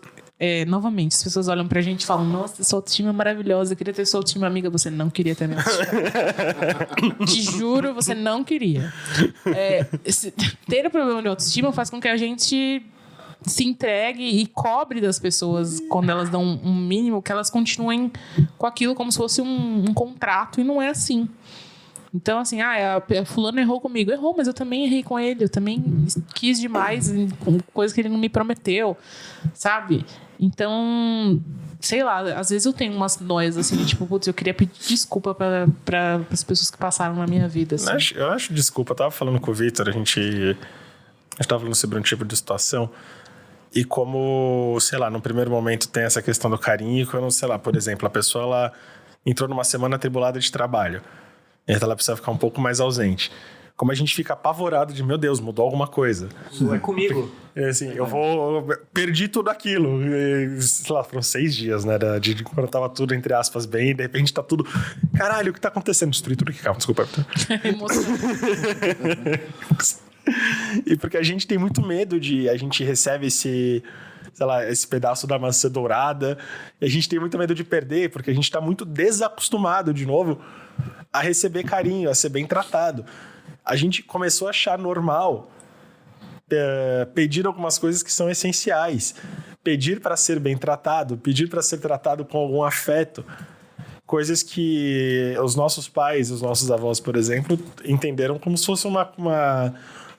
novamente, as pessoas olham pra gente e falam, nossa, sua autoestima é maravilhosa, eu queria ter sua autoestima, amiga. Você não queria ter minha autoestima. Te juro, você não queria. Ter o problema de autoestima faz com que a gente se entregue e cobre das pessoas, quando elas dão um mínimo, que elas continuem com aquilo como se fosse um contrato, e não é assim. Então, assim, a fulano errou comigo. Errou, mas eu também errei com ele. Eu também quis demais com coisas que ele não me prometeu, sabe? Então, sei lá, às vezes eu tenho umas noias assim, tipo, putz, eu queria pedir desculpa para as pessoas que passaram na minha vida. Assim. Eu acho desculpa. Eu tava falando com o Victor, a gente tava falando sobre um tipo de situação. E como, sei lá, no primeiro momento tem essa questão do carinho, quando, sei lá, por exemplo, a pessoa ela entrou numa semana atribulada de trabalho. E então ela precisa ficar um pouco mais ausente. Como a gente fica apavorado de, meu Deus, mudou alguma coisa. Não é comigo. Assim, perdi tudo aquilo. Sei lá, foram 6 dias, né? De quando tava tudo, entre aspas, bem, e de repente tá tudo. Caralho, o que tá acontecendo? Destruí tudo aqui, calma, desculpa. E porque a gente tem muito medo de. A gente recebe esse pedaço da maçã dourada. E a gente tem muito medo de perder, porque a gente tá muito desacostumado, de novo, a receber carinho, a ser bem tratado. A gente começou a achar normal pedir algumas coisas que são essenciais. Pedir para ser bem tratado, pedir para ser tratado com algum afeto. Coisas que os nossos pais, os nossos avós, por exemplo, entenderam como se fosse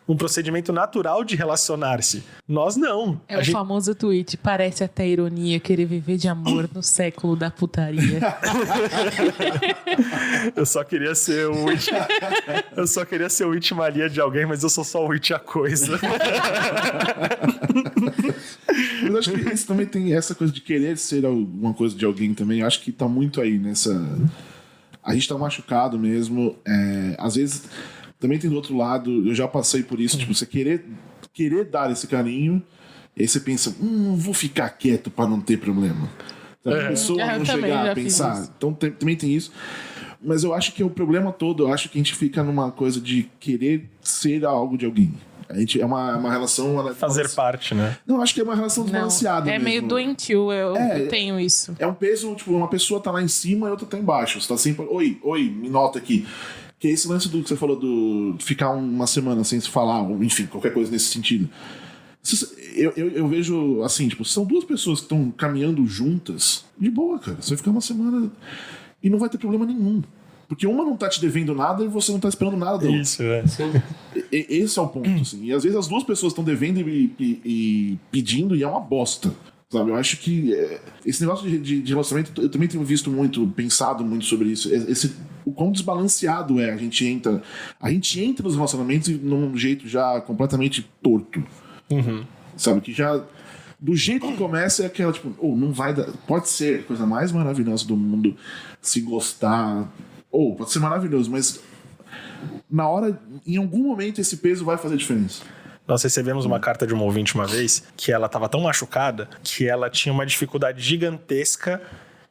um procedimento natural de relacionar-se. Nós não. É o famoso tweet, parece até ironia querer viver de amor no século da putaria. Eu só queria ser o It... Eu só queria ser o It Maria de alguém, mas eu sou só o It a coisa. Mas acho que isso também tem essa coisa de querer ser alguma coisa de alguém também. Acho que tá muito aí nessa... A gente tá machucado mesmo. Às vezes... Também tem do outro lado, eu já passei por isso, tipo, você querer dar esse carinho, e aí você pensa, vou ficar quieto pra não ter problema. A pessoa não chegar a pensar. Então também tem isso. Mas eu acho que o problema todo, eu acho que a gente fica numa coisa de querer ser algo de alguém. A gente é uma relação... Fazer parte, né? Não, acho que é uma relação desbalanceada mesmo. Meio doentio, eu tenho isso. É um peso, tipo, uma pessoa tá lá em cima e outra tá embaixo. Você tá sempre, oi, me nota aqui. Que é esse lance do que você falou do ficar uma semana sem se falar, ou enfim, qualquer coisa nesse sentido. Eu vejo assim, tipo, são 2 pessoas que estão caminhando juntas, de boa, cara. Você vai ficar uma semana e não vai ter problema nenhum. Porque uma não tá te devendo nada e você não tá esperando nada da outra. Isso, é. Esse é o ponto, assim. E às vezes as 2 pessoas estão devendo e pedindo e é uma bosta. Sabe, eu acho que esse negócio de relacionamento, eu também tenho visto muito, pensado muito sobre isso. O quão desbalanceado é. A gente entra nos relacionamentos num jeito já completamente torto. Uhum. Sabe, que já... Do jeito que começa é aquela, tipo, não vai dar... Pode ser a coisa mais maravilhosa do mundo se gostar. Pode ser maravilhoso, mas na hora, em algum momento, esse peso vai fazer diferença. Nós recebemos uma carta de uma ouvinte uma vez que ela estava tão machucada que ela tinha uma dificuldade gigantesca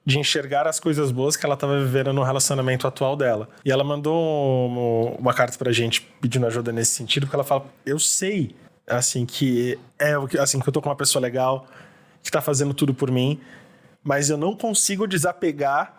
de enxergar as coisas boas que ela estava vivendo no relacionamento atual dela. E ela mandou uma carta pra gente pedindo ajuda nesse sentido, porque ela fala, eu sei, assim, que eu tô com uma pessoa legal, que tá fazendo tudo por mim, mas eu não consigo desapegar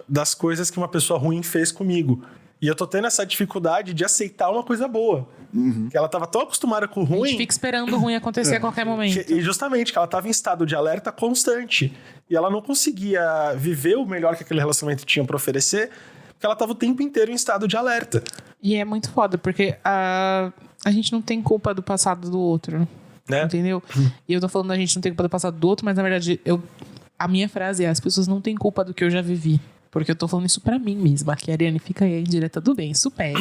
das coisas que uma pessoa ruim fez comigo. E eu tô tendo essa dificuldade de aceitar uma coisa boa. Uhum. Que ela tava tão acostumada com o ruim... A gente fica esperando o ruim acontecer a qualquer momento. E justamente, que ela tava em estado de alerta constante. E ela não conseguia viver o melhor que aquele relacionamento tinha pra oferecer, porque ela tava o tempo inteiro em estado de alerta. E é muito foda, porque a gente não tem culpa do passado do outro. Né? Entendeu? E eu tô falando a gente não tem culpa do passado do outro, mas na verdade, a minha frase é, as pessoas não têm culpa do que eu já vivi. Porque eu tô falando isso pra mim mesma. Que a Ariane fica aí indireta, tudo bem, supera.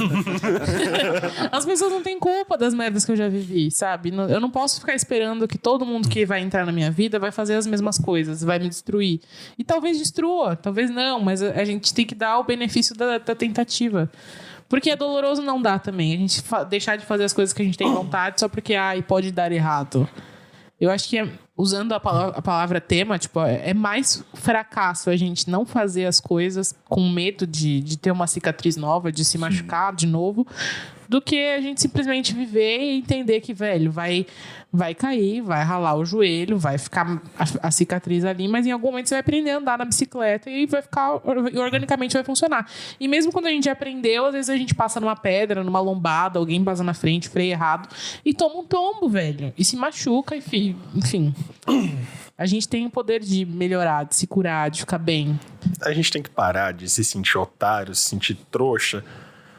As pessoas não têm culpa das merdas que eu já vivi, sabe? Eu não posso ficar esperando que todo mundo que vai entrar na minha vida vai fazer as mesmas coisas, vai me destruir. E talvez destrua, talvez não, mas a gente tem que dar o benefício da tentativa. Porque é doloroso não dar também. A gente deixar de fazer as coisas que a gente tem vontade só porque, pode dar errado. Eu acho que, usando a palavra tema, tipo, é mais fracasso a gente não fazer as coisas com medo de ter uma cicatriz nova, de se machucar de novo, do que a gente simplesmente viver e entender que, velho, vai cair, vai ralar o joelho, vai ficar a cicatriz ali, mas em algum momento você vai aprender a andar na bicicleta e vai ficar, organicamente vai funcionar. E mesmo quando a gente aprendeu, às vezes a gente passa numa pedra, numa lombada, alguém passa na frente, freia errado e toma um tombo, velho, e se machuca, enfim. A gente tem o poder de melhorar, de se curar, de ficar bem. A gente tem que parar de se sentir otário, se sentir trouxa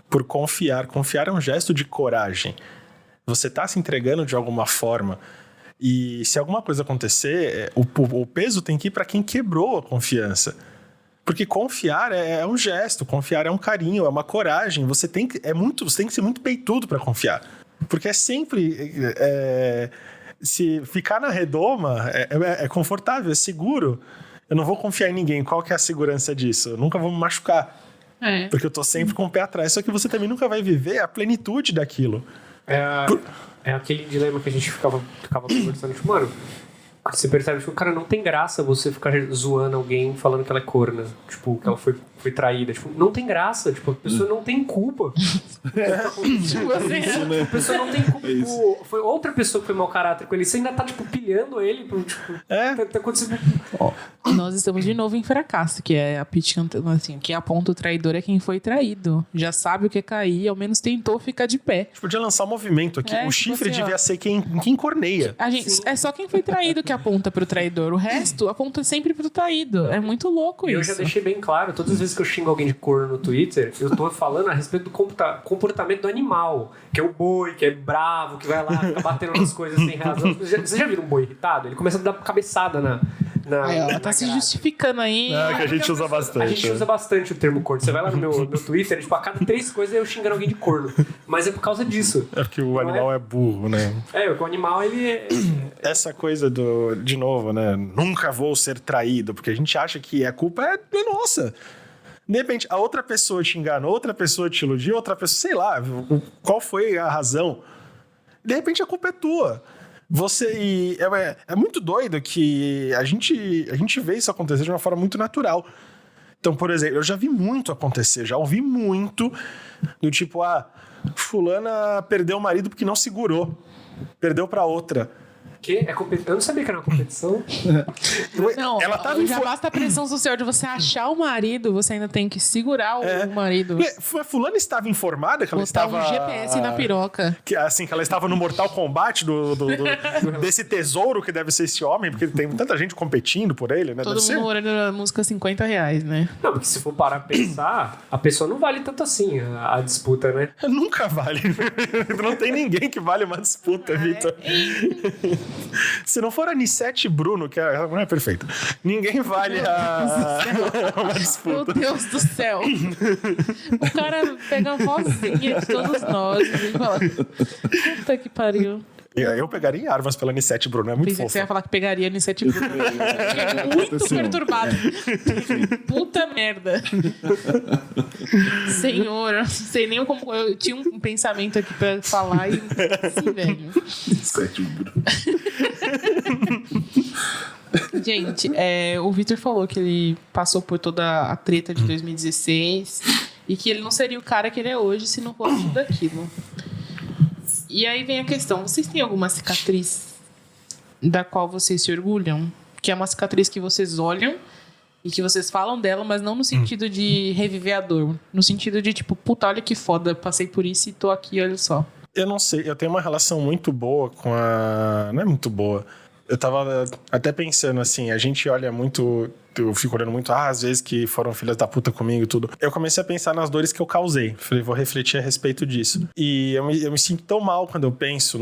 por confiar. Confiar é um gesto de coragem. Você tá se entregando de alguma forma. E se alguma coisa acontecer, o peso tem que ir para quem quebrou a confiança. Porque confiar é um gesto, confiar é um carinho, é uma coragem. Você tem que ser muito peitudo para confiar. Porque é sempre... se ficar na redoma, é confortável, é seguro. Eu não vou confiar em ninguém. Qual que é a segurança disso? Eu nunca vou me machucar. Porque eu tô sempre com o pé atrás. Só que você também nunca vai viver a plenitude daquilo. É aquele dilema que a gente ficava conversando. Tipo, mano, você percebe que o cara não tem graça você ficar zoando alguém falando que ela é corna. Tipo, que ela foi traída. Tipo, não tem graça. Tipo, a pessoa não tem culpa. A pessoa não tem culpa. Tipo, foi outra pessoa que foi mau caráter com ele. Você ainda tá, tipo, pilhando ele. Tipo, tá acontecendo... Nós estamos de novo em fracasso, que é a Pitty cantando assim, quem aponta o traidor é quem foi traído. Já sabe o que é cair, ao menos tentou ficar de pé. A gente podia lançar um movimento aqui. O chifre devia ser quem corneia. É só quem foi traído que aponta pro traidor. O resto aponta sempre pro traído. É muito louco isso. Eu já deixei bem claro, todas as vezes que eu xingo alguém de corno no Twitter, eu tô falando a respeito do comportamento do animal, que é o boi, que é bravo, que vai lá, fica batendo nas coisas sem razão. Você já viu um boi irritado? Ele começa a dar cabeçada tá se justificando aí. Que a gente usa bastante. A gente usa bastante o termo corno. Você vai lá no meu Twitter, tipo, a cada 3 coisas eu xingando alguém de corno. Mas é por causa disso. É porque o animal é burro, né? O animal, ele Essa coisa de novo, né? Nunca vou ser traído, porque a gente acha que a culpa é nossa. De repente, a outra pessoa te enganou, outra pessoa te iludiu, outra pessoa, sei lá, qual foi a razão? De repente, a culpa é tua. É muito doido que a gente vê isso acontecer de uma forma muito natural. Então, por exemplo, eu já vi muito acontecer, já ouvi muito do tipo, fulana perdeu o marido porque não segurou, perdeu pra outra. Eu não sabia que era uma competição. Não, ela tava já basta a pressão social de você achar o marido, você ainda tem que segurar o marido. A fulana estava informada que ela estava... um GPS na piroca. Que ela estava no Mortal Kombat desse tesouro que deve ser esse homem, porque tem tanta gente competindo por ele, né? Todo mundo orando na música R$50, né? Não, porque se for parar a pensar, a pessoa não vale tanto assim, a disputa, né? Nunca vale. Não tem ninguém que vale uma disputa, Vitor. Se não for a Anissete e Bruno, que não é perfeita, ninguém vale uma disputa. Meu Deus do céu. O cara pega a vozinha de todos nós e fala: puta que pariu. Eu pegaria em armas pela Anissete e Bruno, é muito fofo. Você ia falar que pegaria Anissete e Bruno. Muito perturbado. Puta merda. Senhor, não sei nem como... Eu tinha um pensamento aqui pra falar e... Sim, velho. Anissete e Bruno. Gente, o Vitor falou que ele passou por toda a treta de 2016 e que ele não seria o cara que ele é hoje se não fosse tudo aquilo. E aí vem a questão, vocês têm alguma cicatriz da qual vocês se orgulham? Que é uma cicatriz que vocês olham e que vocês falam dela, mas não no sentido de reviver a dor. No sentido de, tipo, puta, olha que foda, passei por isso e tô aqui, olha só. Eu não sei, eu tenho uma relação muito boa com a... Não é muito boa. Eu tava até pensando assim, a gente olha muito... Eu fico olhando muito, às vezes que foram filhas da puta comigo e tudo. Eu comecei a pensar nas dores que eu causei. Falei, vou refletir a respeito disso. E eu me sinto tão mal quando eu penso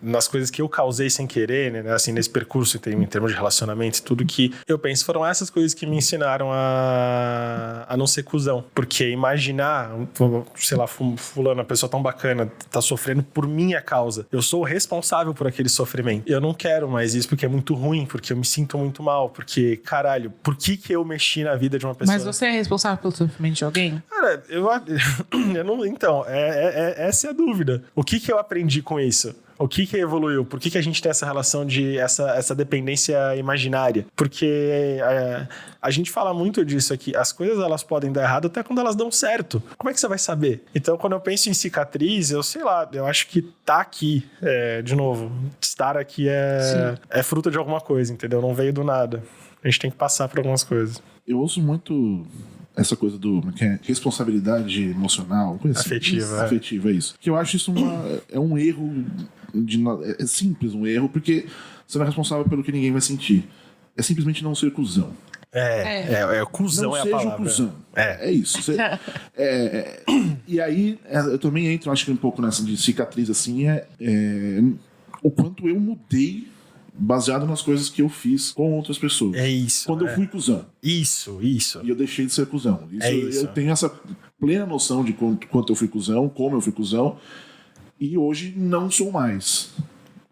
nas coisas que eu causei sem querer, né? Assim, nesse percurso em termos de relacionamento e tudo, que eu penso, foram essas coisas que me ensinaram a não ser cuzão. Porque imaginar, sei lá, fulano, uma pessoa tão bacana, tá sofrendo por minha causa. Eu sou o responsável por aquele sofrimento. Eu não quero mais isso porque é muito ruim, porque eu me sinto muito mal, porque, caralho, por que eu mexi na vida de uma pessoa? Mas você é responsável pelo sofrimento de alguém? Cara, eu não... Então, essa é a dúvida. O que eu aprendi com isso? O que evoluiu? Por que a gente tem essa relação de essa dependência imaginária? Porque a gente fala muito disso aqui. As coisas, elas podem dar errado até quando elas dão certo. Como é que você vai saber? Então, quando eu penso em cicatriz, eu sei lá, eu acho que tá aqui, de novo, estar aqui é fruto de alguma coisa, entendeu? Não veio do nada. A gente tem que passar por algumas coisas. Eu ouço muito essa coisa do responsabilidade emocional, coisa assim. Afetiva. Afetiva, é isso. Que eu acho isso é um erro, é simples um erro, porque você não é responsável pelo que ninguém vai sentir. É simplesmente não ser cuzão. Cuzão não é a seja palavra. Cuzão. É isso. E aí, eu também entro, acho que um pouco nessa de cicatriz assim, o quanto eu mudei baseado nas coisas que eu fiz com outras pessoas. É isso. Quando eu fui cuzão. Isso. E eu deixei de ser cuzão. Isso. Eu tenho essa plena noção de quanto eu fui cuzão, como eu fui cuzão, e hoje não sou mais.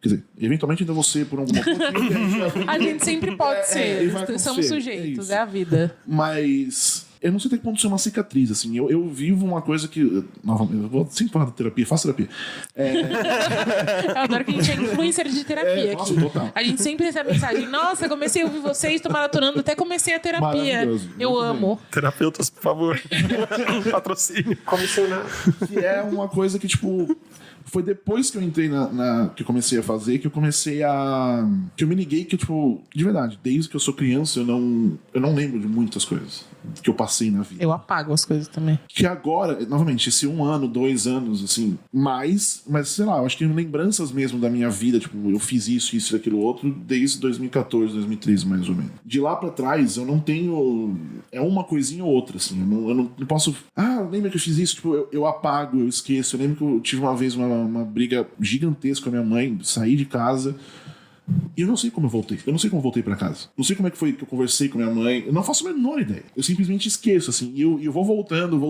Quer dizer, eventualmente ainda vou ser por alguma coisa. A gente sempre pode ser. Somos sujeitos, é a vida. Mas eu não sei até que ponto isso é uma cicatriz, assim. Eu vivo uma coisa que... Novamente, eu vou sempre falar da terapia, faço terapia. Eu adoro que a gente é influencer de terapia aqui. Nossa, total. A gente sempre recebe mensagem: nossa, comecei a ouvir vocês, tô maratonando, até comecei a terapia. Eu Muito amo. Terapeutas, por favor. Patrocínio. Comissionar. Que é uma coisa que, tipo... Foi depois que eu entrei que eu comecei a fazer, que eu comecei a... Que eu me liguei que, tipo, de verdade, desde que eu sou criança, eu não lembro de muitas coisas que eu passei na vida. Eu apago as coisas também. Que agora, novamente, esse 1 ano, 2 anos, assim, mas sei lá, eu acho que lembranças mesmo da minha vida, tipo, eu fiz isso e aquilo outro, desde 2014, 2013, mais ou menos. De lá pra trás, eu não tenho... É uma coisinha ou outra, assim, eu não posso... lembra que eu fiz isso? Tipo, eu apago, eu esqueço. Eu lembro que eu tive uma vez uma briga gigantesca com a minha mãe, saí de casa... E eu não sei como eu voltei. Eu não sei como eu voltei pra casa. Não sei como é que foi que eu conversei com minha mãe. Eu não faço a menor ideia. Eu simplesmente esqueço, assim. E eu vou voltando.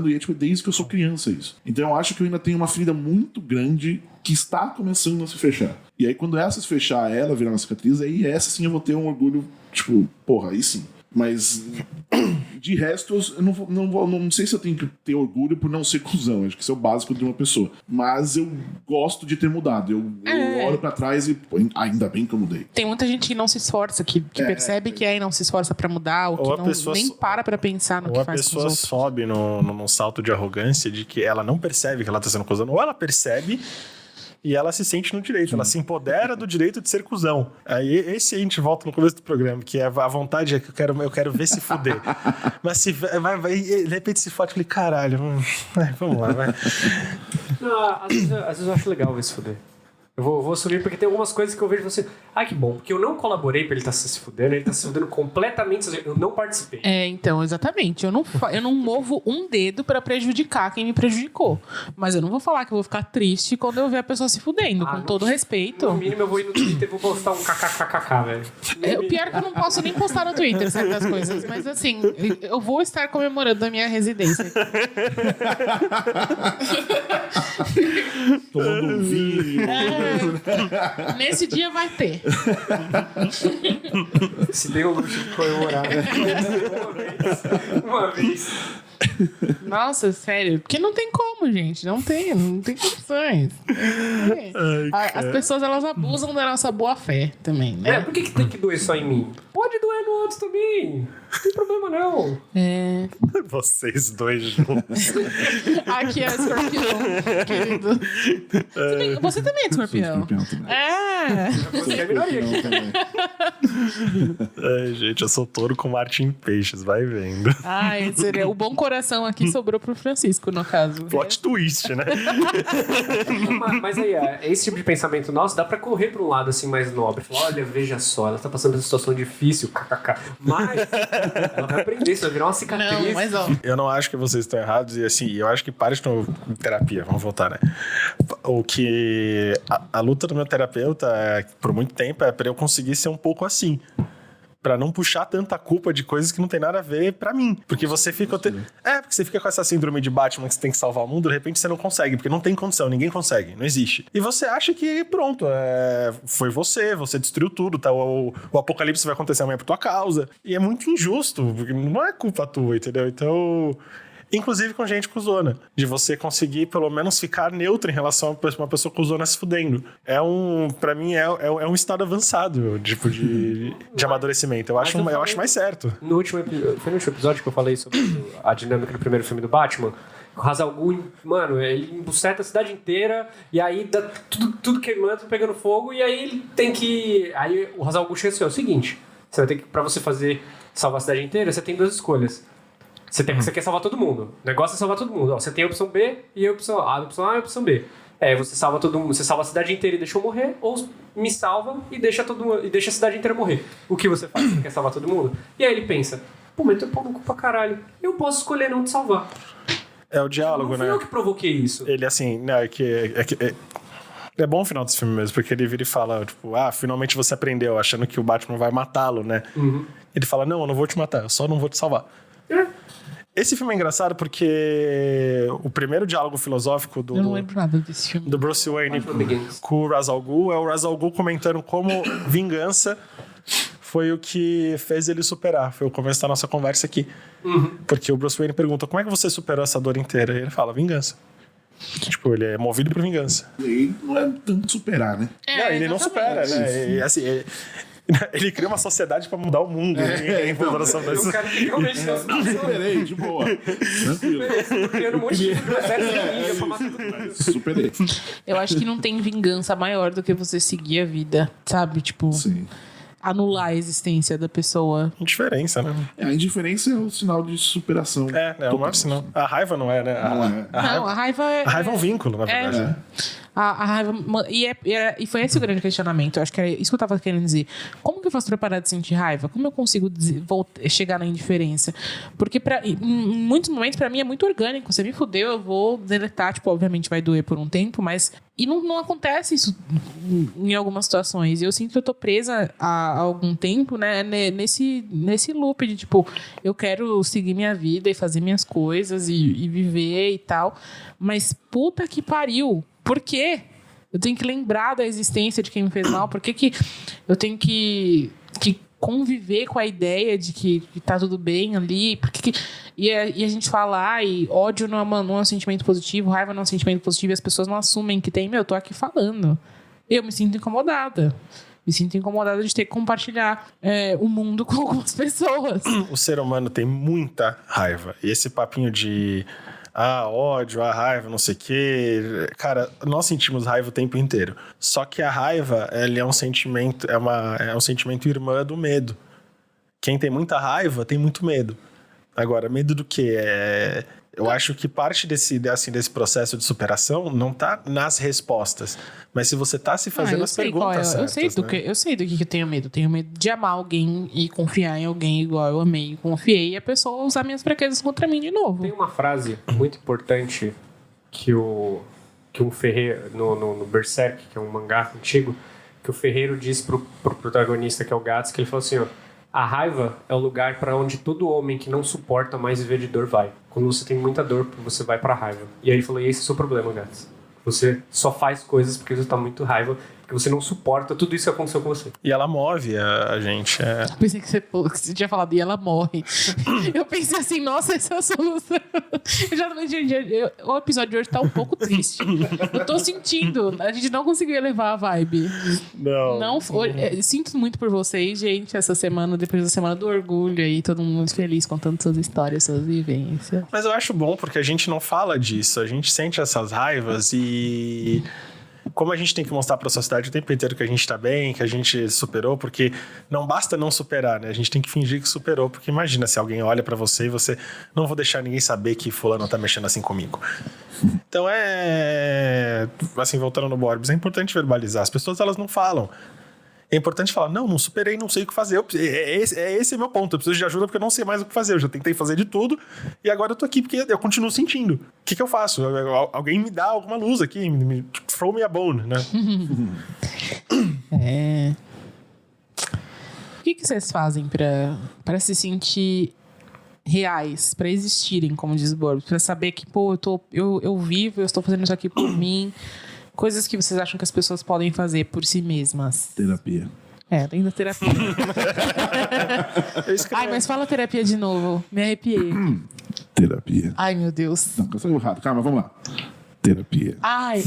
E é tipo, desde que eu sou criança isso. Então eu acho que eu ainda tenho uma ferida muito grande que está começando a se fechar. E aí quando essa se fechar, ela virar uma cicatriz, aí essa sim eu vou ter um orgulho, tipo, porra, aí sim. Mas de resto, eu não sei se eu tenho que ter orgulho por não ser cuzão. Acho que isso é o básico de uma pessoa. Mas eu gosto de ter mudado. Eu olho pra trás e ainda bem que eu mudei. Tem muita gente que não se esforça, que percebe que aí não se esforça pra mudar, ou que nem para pra pensar no que faz com os outros. Ou a pessoa sobe num salto de arrogância de que ela não percebe que ela tá sendo cuzão. Ou ela percebe... E ela se sente no direito, ela se empodera do direito de ser cuzão. Aí esse a gente volta no começo do programa, que é a vontade é que eu quero ver se fuder. Mas se vai, de repente se fode, eu falei, caralho, vamos lá, vai. Não, às vezes eu acho legal ver se fuder. Eu vou assumir porque tem algumas coisas que eu vejo você... que bom, porque eu não colaborei pra ele estar se fudendo, ele tá se fudendo completamente, eu não participei. Então, exatamente. Eu não movo um dedo pra prejudicar quem me prejudicou. Mas eu não vou falar que eu vou ficar triste quando eu ver a pessoa se fudendo, com todo respeito. No mínimo eu vou ir no Twitter e vou postar um kkkk, velho. O pior é que eu não posso nem postar no Twitter certas coisas, mas assim, eu vou estar comemorando a minha residência. Tomando um vinho. Nesse dia vai ter. Se deu o luxo de comemorar. Uma vez. Nossa, sério. Porque não tem como, gente. Não tem condições. As pessoas, elas abusam da nossa boa fé também, né? Por que tem que doer só em mim? Pode doer no outro também. Não tem problema, não. Vocês dois juntos. Aqui é o escorpião, querido. Você também é de escorpião. Você é minoria aqui. Gente, eu sou touro com Marte em peixes, vai vendo. Seria o bom coração aqui sobrou pro Francisco, no caso. Plot twist, né? Mas aí, esse tipo de pensamento nosso dá pra correr pra um lado assim mais nobre. Falar, olha, veja só, ela tá passando por uma situação difícil, kkk. Mas ela vai aprender, isso vai virar uma cicatriz. Não, mas ó. Eu não acho que vocês estão errados e assim, eu acho que para de novo terapia, vamos voltar, né? O que a luta do meu terapeuta por muito tempo é pra eu conseguir ser um pouco assim. Pra não puxar tanta culpa de coisas que não tem nada a ver pra mim. Porque você fica... porque você fica com essa síndrome de Batman que você tem que salvar o mundo, de repente você não consegue, porque não tem condição, ninguém consegue, não existe. E você acha que, pronto, foi você destruiu tudo, tá? O apocalipse vai acontecer amanhã por tua causa. E é muito injusto, porque não é culpa tua, entendeu? Então... Inclusive com gente cuzona. De você conseguir, pelo menos, ficar neutro em relação a uma pessoa cuzona se fudendo. Pra mim, é um estado avançado, tipo, de amadurecimento. Eu acho mais certo. Foi no último episódio que eu falei sobre a dinâmica do primeiro filme do Batman. O Ra's al Ghul, mano, ele embuceta a cidade inteira e aí dá tudo queimando, pegando fogo e aí ele tem que... Aí o Ra's al Ghul chega assim, é o seguinte, você vai ter que, pra você salvar a cidade inteira, você tem 2 escolhas. Você quer salvar todo mundo. O negócio é salvar todo mundo. Você tem a opção B e a opção A. A opção A e a opção B. Você salva todo mundo, você salva a cidade inteira e deixa eu morrer, ou me salva e deixa a cidade inteira morrer. O que você faz? Você quer salvar todo mundo? E aí ele pensa, mas tu é pau no cu pra caralho. Eu posso escolher não te salvar. É o diálogo, né? Não fui eu que provoquei isso. Ele, assim, né, É bom o final desse filme mesmo, porque ele vira e fala, tipo, finalmente você aprendeu, achando que o Batman vai matá-lo, né? Ele fala, não, eu não vou te matar, eu só não vou te salvar. Esse filme é engraçado porque o primeiro diálogo filosófico Eu não lembro nada desse filme. do Bruce Wayne com o Ra's al Ghul é o Ra's al Ghul comentando como vingança foi o que fez ele superar. Foi o começo da nossa conversa aqui. Porque o Bruce Wayne pergunta, como é que você superou essa dor inteira? E ele fala, vingança. Tipo, ele é movido por vingança. E não é tanto superar, né? Não, ele não supera, né? E, assim, ele cria uma sociedade pra mudar o mundo. Em comparação Eu dessa. quero que realmente não Superei, de boa. Tranquilo. criando um monte de exército de ninja pra matar todo mundo. Superei. Eu acho que não tem vingança maior do que você seguir a vida, sabe? Tipo, Sim. anular a existência da pessoa. Indiferença, né? A indiferença é um sinal de superação. É o maior sinal. A raiva não é, né? Não é. Não, a raiva é... A raiva é um vínculo, na verdade. A raiva... E foi esse o grande questionamento. Eu acho que era isso que eu tava querendo dizer. Como que eu faço pra parar de sentir raiva? Como eu consigo chegar na indiferença? Porque em muitos momentos, pra mim, é muito orgânico. Você me fudeu, eu vou deletar. Tipo, obviamente vai doer por um tempo, mas... E não acontece isso em algumas situações. E eu sinto que eu tô presa há algum tempo, né? Nesse loop de, tipo... Eu quero seguir minha vida e fazer minhas coisas e viver e tal. Mas puta que pariu! Por quê? Eu tenho que lembrar da existência de quem me fez mal. Por que eu tenho que conviver com a ideia de que tá tudo bem ali? E a gente fala, e ódio não é um sentimento positivo, raiva não é um sentimento positivo, e as pessoas não assumem que tem. Eu tô aqui falando. Eu me sinto incomodada. Me sinto incomodada de ter que compartilhar o mundo com algumas pessoas. O ser humano tem muita raiva. E esse papinho de... ódio, raiva, não sei o quê. Cara, nós sentimos raiva o tempo inteiro. Só que a raiva, ele é um sentimento, é um sentimento irmã do medo. Quem tem muita raiva tem muito medo. Agora, medo do quê? Eu acho que parte desse processo de superação não tá nas respostas, mas se você tá se fazendo as perguntas certas. Eu sei do que eu tenho medo. Eu tenho medo de amar alguém e confiar em alguém igual eu amei e confiei, e a pessoa usar minhas fraquezas contra mim de novo. Tem uma frase muito importante que um ferreiro, no Berserk, que é um mangá antigo, que o ferreiro diz pro protagonista, que é o Guts, que ele falou assim, ó, a raiva é o lugar para onde todo homem que não suporta mais viver de dor vai. Quando você tem muita dor, você vai pra raiva. E aí ele falou, e esse é o seu problema, Guts. Você só faz coisas porque você tá muito raiva, porque você não suporta tudo isso que aconteceu com você. E ela move a gente. Eu pensei que você tinha falado, e ela morre. Eu pensei assim, nossa, essa é a solução. O episódio de hoje tá um pouco triste. Eu tô sentindo, a gente não conseguiu elevar a vibe. Não foi. Sinto muito por vocês, gente, essa semana, depois da semana do orgulho aí, todo mundo muito feliz contando suas histórias, suas vivências. Mas eu acho bom porque a gente não fala disso, a gente sente essas raivas e... Como a gente tem que mostrar para a sociedade o tempo inteiro que a gente tá bem, que a gente superou, porque não basta não superar, né? A gente tem que fingir que superou, porque imagina se alguém olha para você e você não vou deixar ninguém saber que fulano tá mexendo assim comigo. Então assim, voltando no Borbs, é importante verbalizar. As pessoas, elas não falam. É importante falar, não superei, não sei o que fazer. Esse é meu ponto, eu preciso de ajuda porque eu não sei mais o que fazer. Eu já tentei fazer de tudo e agora eu tô aqui porque eu continuo sentindo. O que eu faço? Alguém me dá alguma luz aqui, throw me a bone, né? O que vocês fazem pra se sentir reais, pra existirem, como diz o Borbs? Pra saber que, eu vivo, eu estou fazendo isso aqui por mim. Coisas que vocês acham que as pessoas podem fazer por si mesmas. Terapia. Ainda terapia. Ai, mas fala terapia de novo. Me arrepiei. Terapia. Ai, meu Deus. Não, saiu errado. Calma, vamos lá. Terapia. Ai.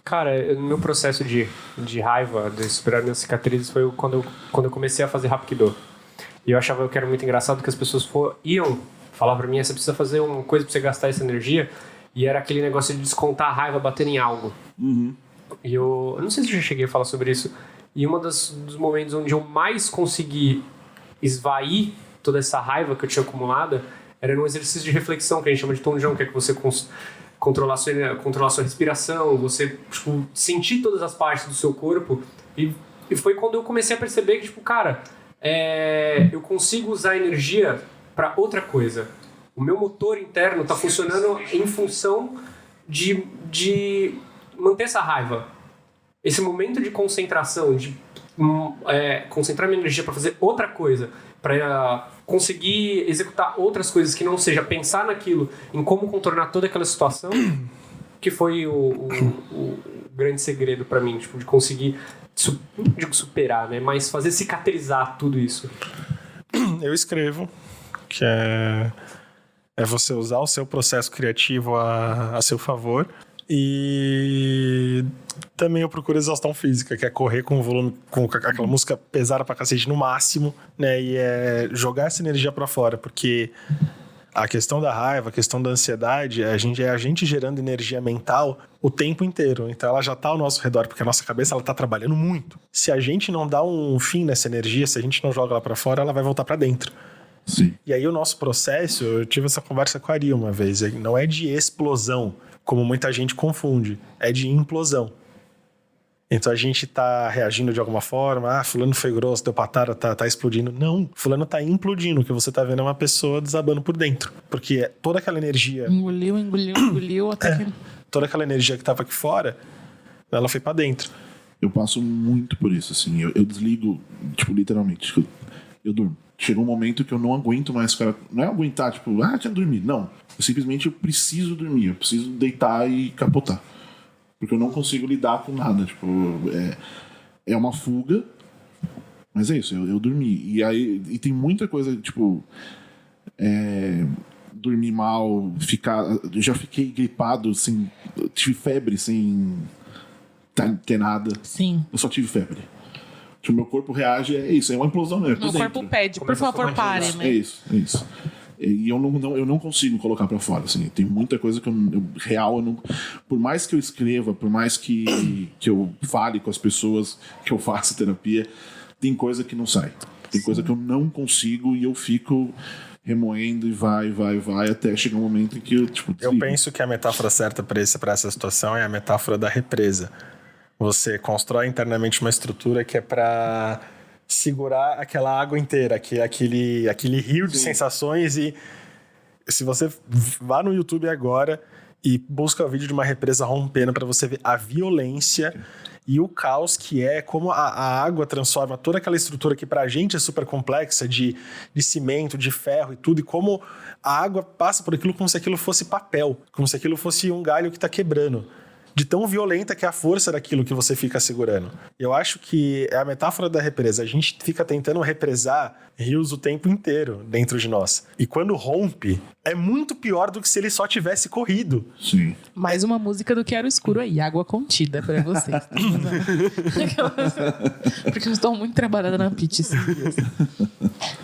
Cara, no meu processo de raiva, de superar minhas cicatrizes, foi quando eu comecei a fazer Hapkido. E eu achava que era muito engraçado que as pessoas iam falar pra mim, você precisa fazer uma coisa pra você gastar essa energia. E era aquele negócio de descontar a raiva batendo em algo. E eu não sei se eu já cheguei a falar sobre isso. E dos momentos onde eu mais consegui esvair toda essa raiva que eu tinha acumulada era num exercício de reflexão, que a gente chama de tonjão, que é que você controlar sua respiração, você sentir todas as partes do seu corpo. E foi quando eu comecei a perceber que, cara, eu consigo usar energia para outra coisa. O meu motor interno está funcionando em função de manter essa raiva. Esse momento de concentração, de concentrar minha energia para fazer outra coisa, para conseguir executar outras coisas que não seja pensar naquilo, em como contornar toda aquela situação, que foi o grande segredo para mim, tipo, de conseguir, não digo superar, né, mas fazer cicatrizar tudo isso. Eu escrevo, que é você usar o seu processo criativo a seu favor. E também eu procuro exaustão física, que é correr com o volume, com aquela música pesada pra cacete no máximo, né? E é jogar essa energia pra fora, porque a questão da raiva, a questão da ansiedade, a gente gerando energia mental o tempo inteiro. Então ela já tá ao nosso redor, porque a nossa cabeça ela tá trabalhando muito. Se a gente não dá um fim nessa energia, se a gente não joga ela pra fora, ela vai voltar pra dentro. Sim. E aí o nosso processo, eu tive essa conversa com a Ari uma vez, não é de explosão, como muita gente confunde, é de implosão. Então a gente tá reagindo de alguma forma, fulano foi grosso, deu patada, tá explodindo. Não, fulano tá implodindo, o que você tá vendo é uma pessoa desabando por dentro. Porque toda aquela energia... Engoliu, até que... Toda aquela energia que tava aqui fora, ela foi pra dentro. Eu passo muito por isso, assim, eu desligo, tipo, literalmente, eu durmo. Chega um momento que eu não aguento mais, cara. Não é aguentar, tipo, tinha dormir. Não. Eu preciso dormir. Eu preciso deitar e capotar. Porque eu não consigo lidar com nada. Tipo, é uma fuga. Mas é isso, eu dormi. E tem muita coisa, tipo. Dormir mal, eu já fiquei gripado, assim. Tive febre sem ter nada. Sim. Eu só tive febre. O meu corpo reage, é isso, é uma implosão mesmo. Meu corpo pede, por favor, pare, né? É isso. E eu não consigo colocar pra fora, assim. Tem muita coisa que eu não... Por mais que eu escreva, por mais que eu fale com as pessoas, que eu faça terapia, tem coisa que não sai. Tem coisa que eu não consigo e eu fico remoendo e vai, até chegar um momento em que eu, tipo, desligo. Eu penso que a metáfora certa pra essa situação é a metáfora da represa. Você constrói internamente uma estrutura que é para segurar aquela água inteira, aquele rio de sensações. E se você vá no YouTube agora e busca o vídeo de uma represa rompendo para você ver a violência e o caos que é, como a água transforma toda aquela estrutura que pra gente é super complexa, de cimento, de ferro e tudo, e como a água passa por aquilo como se aquilo fosse papel, como se aquilo fosse um galho que tá quebrando. De tão violenta que é a força daquilo que você fica segurando. Eu acho que é a metáfora da represa. A gente fica tentando represar rios o tempo inteiro dentro de nós. E quando rompe, é muito pior do que se ele só tivesse corrido. Sim. Mais uma música do Quero Escuro aí, Água Contida pra vocês. Porque eu estou muito trabalhando na pitch esses dias.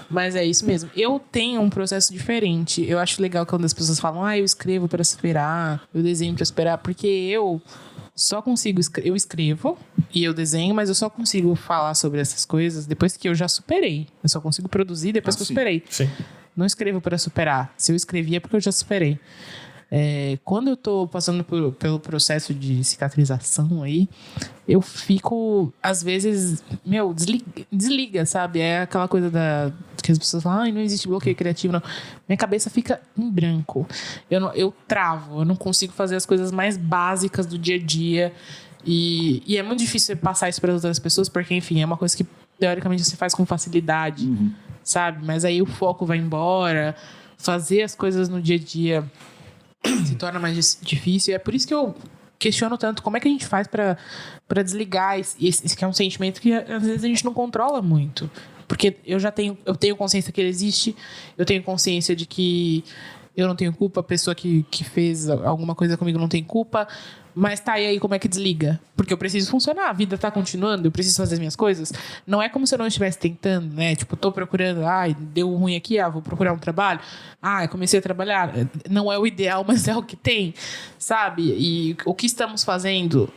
Mas é isso mesmo. Eu tenho um processo diferente. Eu acho legal quando as pessoas falam, eu escrevo para superar, eu desenho para superar, porque eu só consigo... Eu escrevo e eu desenho, mas eu só consigo falar sobre essas coisas depois que eu já superei. Eu só consigo produzir depois que eu superei. Sim. Não escrevo para superar. Se eu escrevi é porque eu já superei. Quando eu tô passando pelo processo de cicatrização aí, eu fico, às vezes, desliga, sabe? É aquela coisa que as pessoas falam, não existe bloqueio criativo, não. Minha cabeça fica em branco. Eu travo, eu não consigo fazer as coisas mais básicas do dia a dia. E é muito difícil passar isso para outras pessoas, porque, enfim, é uma coisa que, teoricamente, você faz com facilidade, sabe? Mas aí o foco vai embora, fazer as coisas no dia a dia se torna mais difícil. E é por isso que eu questiono tanto como é que a gente faz pra desligar esse que é um sentimento que às vezes a gente não controla muito. Porque eu tenho consciência que ele existe, eu tenho consciência de que eu não tenho culpa, a pessoa que fez alguma coisa comigo não tem culpa. Mas tá, e aí como é que desliga? Porque eu preciso funcionar, a vida tá continuando, eu preciso fazer as minhas coisas. Não é como se eu não estivesse tentando, né? Tipo, tô procurando, deu ruim aqui, vou procurar um trabalho. Comecei a trabalhar. Não é o ideal, mas é o que tem, sabe? E o que estamos fazendo...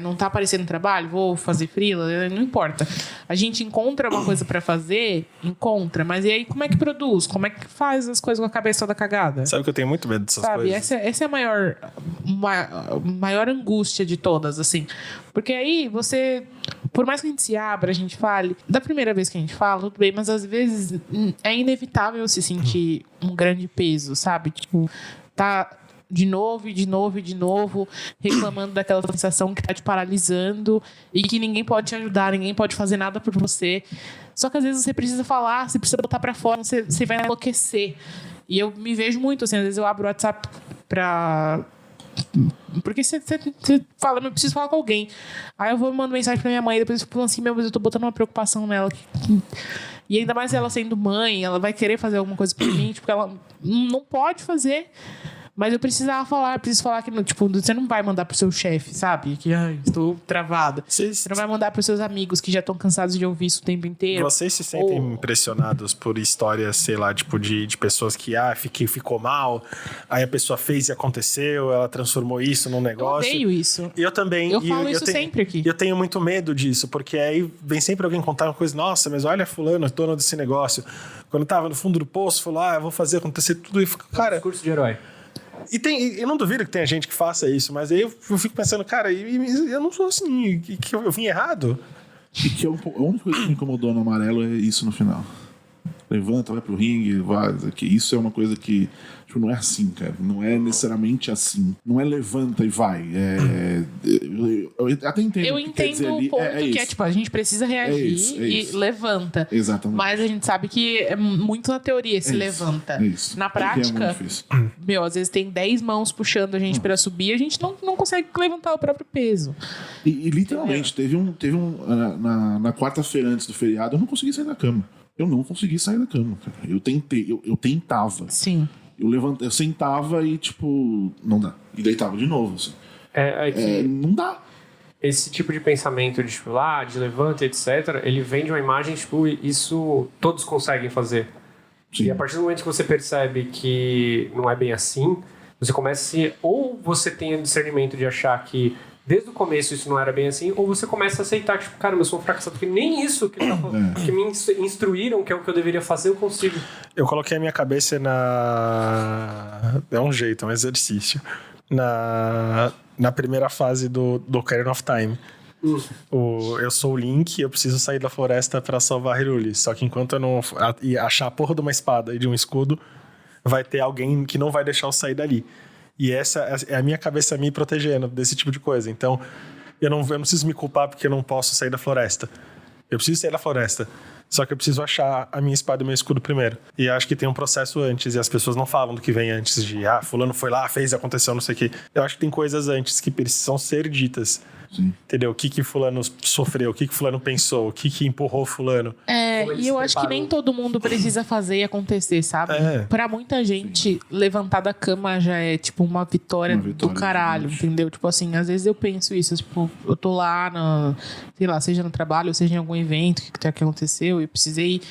não tá aparecendo trabalho, vou fazer freela, não importa. A gente encontra uma coisa pra fazer, mas e aí como é que produz? Como é que faz as coisas com a cabeça toda cagada? Sabe que eu tenho muito medo dessas coisas? Essa é a maior angústia de todas, assim. Porque aí você por mais que a gente se abra, a gente fale, da primeira vez que a gente fala, tudo bem, mas às vezes é inevitável se sentir um grande peso, sabe? Tipo, tá de novo, reclamando daquela sensação que tá te paralisando e que ninguém pode te ajudar, ninguém pode fazer nada por você. Só que às vezes você precisa falar, você precisa botar pra fora, você vai enlouquecer. E eu me vejo muito, assim, às vezes eu abro o WhatsApp pra... Porque você fala, eu preciso falar com alguém. Aí eu vou mandar mensagem pra minha mãe, depois eu fico assim, meu Deus, eu tô botando uma preocupação nela. E ainda mais ela sendo mãe, ela vai querer fazer alguma coisa por mim, porque ela não pode fazer. Mas eu preciso falar que, tipo, você não vai mandar pro seu chefe, sabe? Que, estou travada. Você não vai mandar pros seus amigos que já estão cansados de ouvir isso o tempo inteiro. Vocês se sentem impressionados por histórias, sei lá, tipo, de pessoas que, ficou mal, aí a pessoa fez e aconteceu, ela transformou isso num negócio. Eu odeio isso. Eu também. Eu falo isso sempre aqui. Eu tenho muito medo disso, porque aí vem sempre alguém contar uma coisa, nossa, mas olha fulano, dono desse negócio. Quando tava no fundo do poço, falou, eu vou fazer acontecer tudo. E cara... Discurso de herói. Eu não duvido que tenha gente que faça isso, mas aí eu fico pensando, cara, eu não sou assim, que eu vim errado. E que a única coisa que me incomodou no Amarelo é isso no final. Levanta, vai pro ringue, vai. Que isso é uma coisa que, tipo, não é assim, cara. Não é necessariamente assim. Não é levanta e vai. Eu até entendo. Eu o que quer dizer entendo o ali. ponto que é, tipo, a gente precisa reagir e levanta. Exatamente. Mas a gente sabe que é muito na teoria esse levanta. É isso. Na prática, às vezes tem 10 mãos puxando a gente pra subir, a gente não consegue levantar o próprio peso. E literalmente, teve na quarta-feira antes do feriado, eu não consegui sair da cama. Eu não consegui sair da cama, cara. Eu tentei, eu tentava. Sim. Eu sentava e, tipo, não dá. E deitava de novo, assim. Não dá. Esse tipo de pensamento de, tipo, de levanta, etc., ele vem de uma imagem, tipo, isso todos conseguem fazer. Sim. E a partir do momento que você percebe que não é bem assim, você começa ou você tem o discernimento de achar que desde o começo isso não era bem assim, ou você começa a aceitar, tipo, cara, eu sou um fracassado, porque nem isso que me instruíram, que é o que eu deveria fazer, eu consigo. Eu coloquei a minha cabeça é um jeito, é um exercício. Na primeira fase do Ocarina of Time. Eu sou o Link, eu preciso sair da floresta pra salvar Hyrule. Só que enquanto eu não achar a porra de uma espada e de um escudo, vai ter alguém que não vai deixar eu sair dali. E essa é a minha cabeça me protegendo desse tipo de coisa. Então, eu não preciso me culpar porque eu não posso sair da floresta. Eu preciso sair da floresta. Só que eu preciso achar a minha espada e o meu escudo primeiro. E acho que tem um processo antes. E as pessoas não falam do que vem antes de... fulano foi lá, fez, aconteceu, não sei o quê. Eu acho que tem coisas antes que precisam ser ditas. Sim. Entendeu? O que fulano sofreu, o que fulano pensou, o que empurrou fulano. E eu acho que nem todo mundo precisa fazer e acontecer, sabe? Pra muita gente, levantar da cama já é, tipo, uma vitória do caralho, entendeu? Tipo assim, às vezes eu penso isso, tipo, eu tô lá, sei lá, seja no trabalho, seja em algum evento que aconteceu, eu precisei...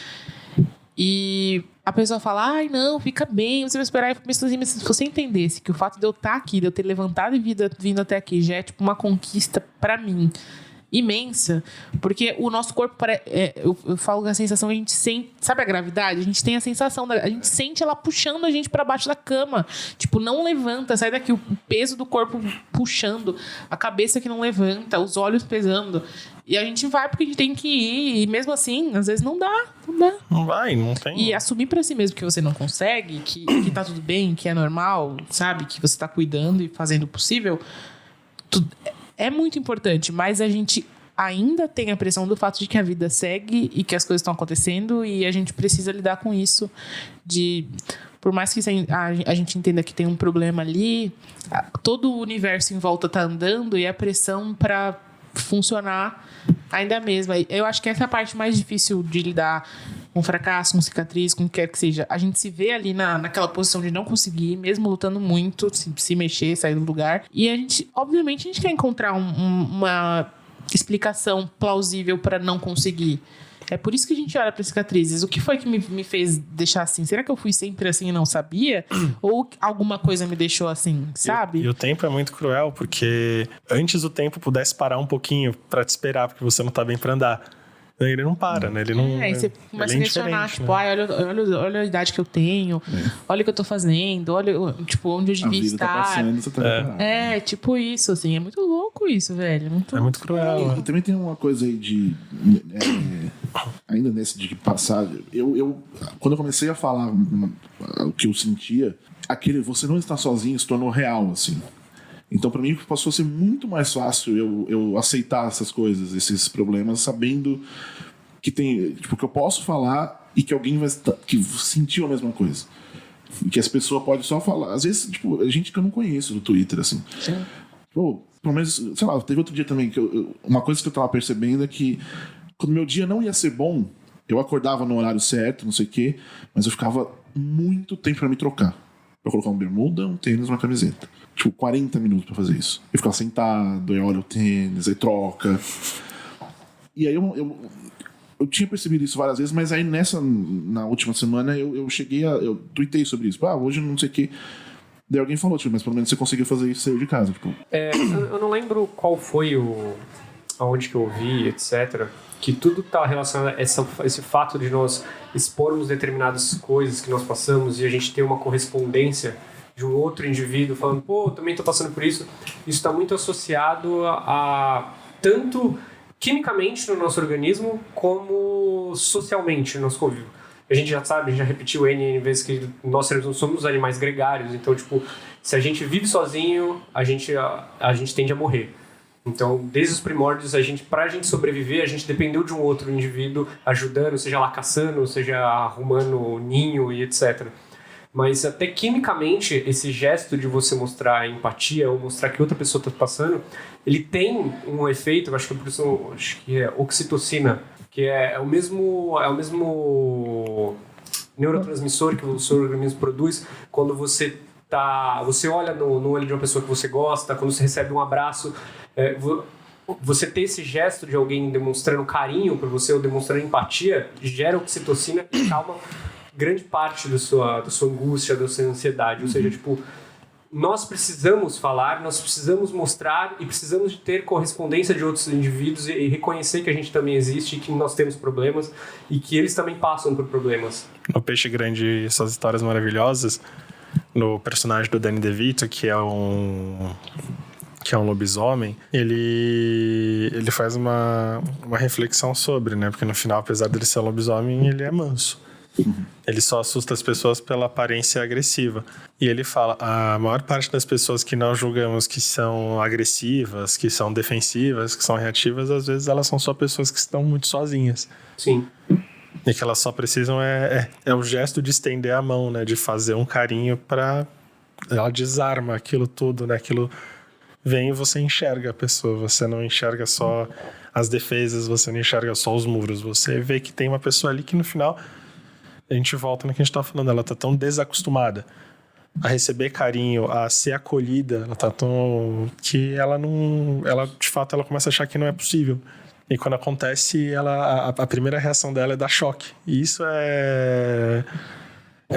E a pessoa fala, não, fica bem, você vai esperar. Eu fico pensando assim, mas se você entendesse que o fato de eu estar aqui, de eu ter levantado e vindo até aqui, já é tipo uma conquista pra mim imensa, porque o nosso corpo eu falo que a sensação, a gente sente, sabe a gravidade? A gente tem a sensação, a gente sente ela puxando a gente pra baixo da cama, tipo, não levanta, sai daqui, o peso do corpo puxando, a cabeça que não levanta, os olhos pesando, e a gente vai porque a gente tem que ir, e mesmo assim, às vezes não dá. Não vai, não tem. E assumir pra si mesmo que você não consegue, que tá tudo bem, que é normal, sabe? Que você tá cuidando e fazendo o possível, é muito importante, mas a gente ainda tem a pressão do fato de que a vida segue e que as coisas estão acontecendo e a gente precisa lidar com isso. Por mais que a gente entenda que tem um problema ali, todo o universo em volta tá andando e a pressão para funcionar ainda é a mesma. Eu acho que essa é a parte mais difícil de lidar com fracasso, com cicatriz, com o que quer que seja. A gente se vê ali naquela posição de não conseguir, mesmo lutando muito, se mexer, sair do lugar. E a gente, obviamente, a gente quer encontrar uma explicação plausível para não conseguir. É por isso que a gente olha para cicatrizes. O que foi que me fez deixar assim? Será que eu fui sempre assim e não sabia? Ou alguma coisa me deixou assim, sabe? E o tempo é muito cruel, porque antes o tempo pudesse parar um pouquinho para te esperar, porque você não tá bem para andar. Ele não para, né? Ele não, e você começa a questionar, tipo, né? olha a idade que eu tenho, olha o que eu tô fazendo, olha, tipo, onde eu devia estar. Tá passando, você tá tipo isso, assim, é muito louco isso, velho. É muito cruel. E também tem uma coisa aí de... ainda nesse de passar... Quando eu comecei a falar o que eu sentia, aquele você não está sozinho se tornou real, assim. Então, pra mim, passou a ser muito mais fácil eu aceitar essas coisas, esses problemas, sabendo que tem... Tipo, que eu posso falar e que alguém que sentiu a mesma coisa. E que as pessoas podem só falar. Às vezes, tipo, a gente que eu não conheço do Twitter, assim. Sim. Pô, pelo menos, sei lá, teve outro dia também que uma coisa que eu tava percebendo é que quando meu dia não ia ser bom, eu acordava no horário certo, não sei o quê, mas eu ficava muito tempo pra me trocar. Pra colocar uma bermuda, um tênis, uma camiseta. Tipo, 40 minutos pra fazer isso. Eu ficava sentado, aí olha o tênis, aí troca. E aí eu tinha percebido isso várias vezes, mas aí na última semana eu tuitei sobre isso. Hoje não sei o quê. Daí alguém falou, tipo, mas pelo menos você conseguiu fazer isso, sair de casa. Tipo. Eu não lembro qual foi aonde que eu vi, etc. Que tudo tá relacionado a esse fato de nós expormos determinadas coisas que nós passamos e a gente ter uma correspondência de um outro indivíduo falando, pô, também tô passando por isso. Isso está muito associado a tanto quimicamente no nosso organismo como socialmente no nosso convívio. A gente já sabe, a gente já repetiu N vezes que nós seres humanos somos animais gregários, então, tipo, se a gente vive sozinho, a gente tende a morrer. Então, desde os primórdios, pra gente sobreviver, a gente dependeu de um outro indivíduo ajudando, seja lá caçando, seja arrumando ninho e etc. Mas até quimicamente, esse gesto de você mostrar empatia ou mostrar que outra pessoa está passando, ele tem um efeito, acho que é oxitocina, que é o mesmo neurotransmissor que o seu organismo produz quando você olha no olho de uma pessoa que você gosta, quando você recebe um abraço, você ter esse gesto de alguém demonstrando carinho por você ou demonstrando empatia, gera oxitocina e calma grande parte da sua angústia, da sua ansiedade. Ou seja, tipo, nós precisamos falar, nós precisamos mostrar e precisamos de ter correspondência de outros indivíduos e reconhecer que a gente também existe e que nós temos problemas e que eles também passam por problemas. No Peixe Grande, essas histórias maravilhosas, no personagem do Danny DeVito, que é um lobisomem, ele faz uma reflexão sobre, né? Porque no final, apesar dele ser um lobisomem, ele é manso. Ele só assusta as pessoas pela aparência agressiva. E ele fala, a maior parte das pessoas que nós julgamos que são agressivas, que são defensivas, que são reativas, às vezes elas são só pessoas que estão muito sozinhas. Sim. E que elas só precisam o gesto de estender a mão, né? De fazer um carinho pra... Ela desarma aquilo tudo, né? Aquilo vem e você enxerga a pessoa. Você não enxerga só as defesas, você não enxerga só os muros. Você vê que tem uma pessoa ali que no final... A gente volta no que a gente tá falando, ela tá tão desacostumada a receber carinho, a ser acolhida, ela tá tão... que ela não... ela, de fato, ela começa a achar que não é possível. E quando acontece, a primeira reação dela é dar choque. E isso é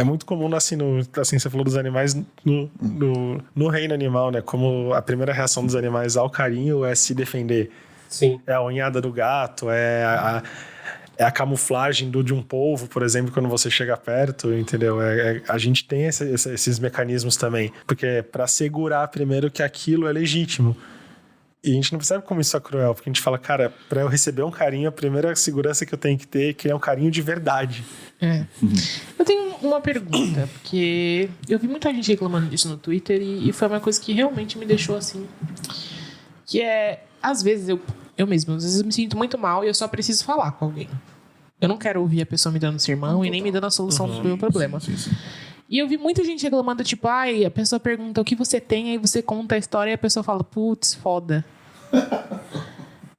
muito comum, assim, você falou dos animais no reino animal, né? Como a primeira reação dos animais ao carinho é se defender. Sim. É a unhada do gato, é a camuflagem de um polvo, por exemplo, quando você chega perto, entendeu? A gente tem esses mecanismos também, porque é para segurar primeiro que aquilo é legítimo. E a gente não percebe como isso é cruel, porque a gente fala, cara, para eu receber um carinho, a primeira segurança que eu tenho que ter é que é um carinho de verdade. Eu tenho uma pergunta, porque eu vi muita gente reclamando disso no Twitter e foi uma coisa que realmente me deixou assim, que é, às vezes eu mesmo, às vezes eu me sinto muito mal e eu só preciso falar com alguém. Eu não quero ouvir a pessoa me dando sermão e nem me dando a solução do meu problema. Sim. E eu vi muita gente reclamando, tipo, a pessoa pergunta o que você tem, aí você conta a história e a pessoa fala, putz, foda.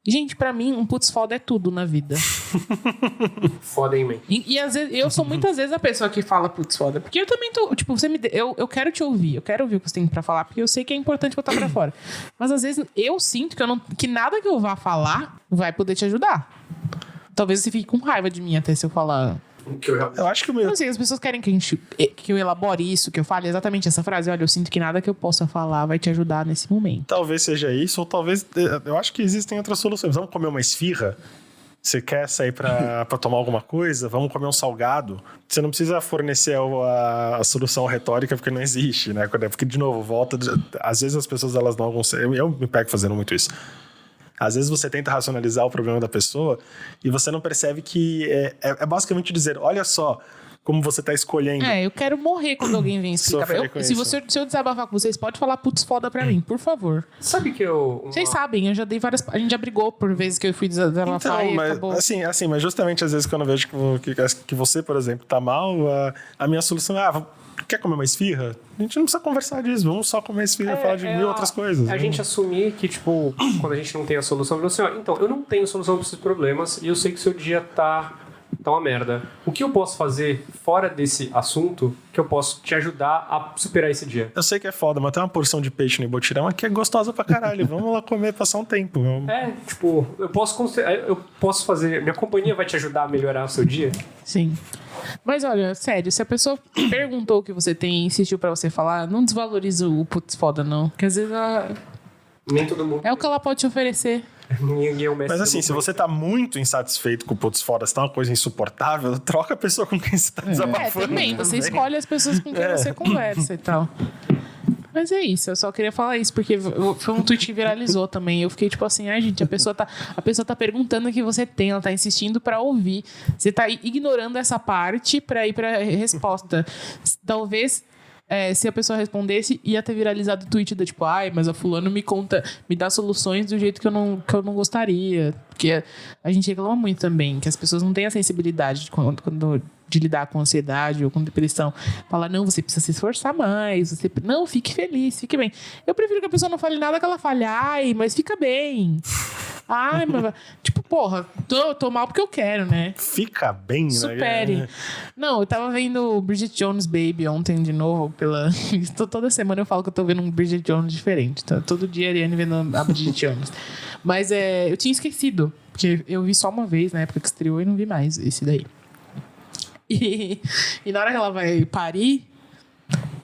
Gente, pra mim, um putz foda é tudo na vida. Foda em mim. E às vezes, eu sou muitas vezes a pessoa que fala putz foda. Porque eu também tô, tipo, eu quero te ouvir, eu quero ouvir o que você tem pra falar, porque eu sei que é importante botar pra fora. Mas às vezes eu sinto que nada que eu vá falar vai poder te ajudar. Talvez você fique com raiva de mim até se eu falar. Eu acho que o meu... Não sei, as pessoas querem que eu elabore isso, que eu fale exatamente essa frase. Olha, eu sinto que nada que eu possa falar vai te ajudar nesse momento. Talvez seja isso, ou talvez... Eu acho que existem outras soluções. Vamos comer uma esfirra? Você quer sair pra tomar alguma coisa? Vamos comer um salgado? Você não precisa fornecer a solução retórica, porque não existe, né? Porque, de novo, volta... Às vezes as pessoas, elas não vão ser... Eu me pego fazendo muito isso. Às vezes você tenta racionalizar o problema da pessoa e você não percebe que é basicamente dizer, olha só como você tá escolhendo. Eu quero morrer quando alguém vem explicar pra mim. Se eu desabafar com vocês, pode falar putz foda pra mim, por favor. Sabe que Vocês sabem, eu já dei várias... A gente já brigou por vezes que eu fui desabafar e acabou. Assim, mas justamente às vezes quando eu vejo que você, por exemplo, tá mal, a minha solução é, quer comer uma esfirra? A gente não precisa conversar disso, vamos só comer esfirra e falar de mil outras coisas. A gente assumir que, tipo, quando a gente não tem a solução, assim, então, eu não tenho solução para esses problemas e eu sei que seu dia tá uma merda. O que eu posso fazer fora desse assunto que eu posso te ajudar a superar esse dia? Eu sei que é foda, mas tem uma porção de peixe no Ibotirama que é gostosa pra caralho. Vamos lá comer, passar um tempo. Tipo, eu posso fazer... Minha companhia vai te ajudar a melhorar o seu dia? Sim. Mas olha, sério, se a pessoa perguntou o que você tem e insistiu pra você falar, não desvaloriza o putz foda, não. Porque às vezes nem todo mundo... É o que ela pode te oferecer. Mas assim, se você tá muito insatisfeito com o putz foda, se tá uma coisa insuportável, troca a pessoa com quem você tá desabafando. Também, você escolhe as pessoas com quem você conversa e tal. Mas é isso, eu só queria falar isso, porque foi um tweet que viralizou também. Eu fiquei tipo assim, gente, a pessoa tá perguntando o que você tem, ela tá insistindo pra ouvir. Você tá ignorando essa parte pra ir pra resposta. Talvez... se a pessoa respondesse, ia ter viralizado o tweet do tipo, mas a fulano me dá soluções do jeito que eu não gostaria. Porque a gente reclama muito também, que as pessoas não têm a sensibilidade de lidar com ansiedade ou com depressão. Fala, não, você precisa se esforçar mais. Não, fique feliz, fique bem. Eu prefiro que a pessoa não fale nada, que ela fale, mas fica bem. Mas... Tipo, porra, tô mal porque eu quero, né? Fica bem, né? Supere. Não, eu tava vendo Bridget Jones Baby ontem de novo. Toda semana eu falo que eu tô vendo um Bridget Jones diferente. Tá? Todo dia a Ariane vendo a Bridget Jones. Mas eu tinha esquecido. Porque eu vi só uma vez na época que estreou e não vi mais esse daí. E na hora que ela vai parir,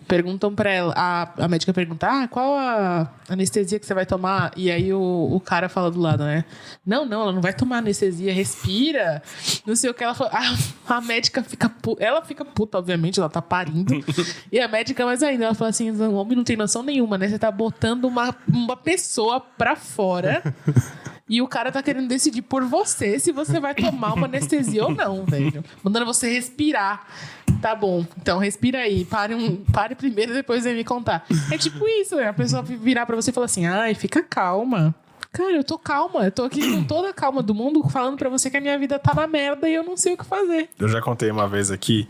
perguntam pra ela, a médica pergunta, qual a anestesia que você vai tomar? E aí o cara fala do lado, né? Não, ela não vai tomar anestesia, respira. Não sei o que ela fala. A médica fica puta. Ela fica puta, obviamente, ela tá parindo. E a médica, mais ainda, ela fala assim, o homem não tem noção nenhuma, né? Você tá botando uma pessoa pra fora e o cara tá querendo decidir por você se você vai tomar uma anestesia ou não, velho. Mandando você respirar. Tá bom, então respira aí. Pare primeiro e depois vem me contar. É tipo isso, né? A pessoa virar pra você e falar assim, fica calma. Cara, eu tô calma. Eu tô aqui com toda a calma do mundo falando pra você que a minha vida tá na merda e eu não sei o que fazer. Eu já contei uma vez aqui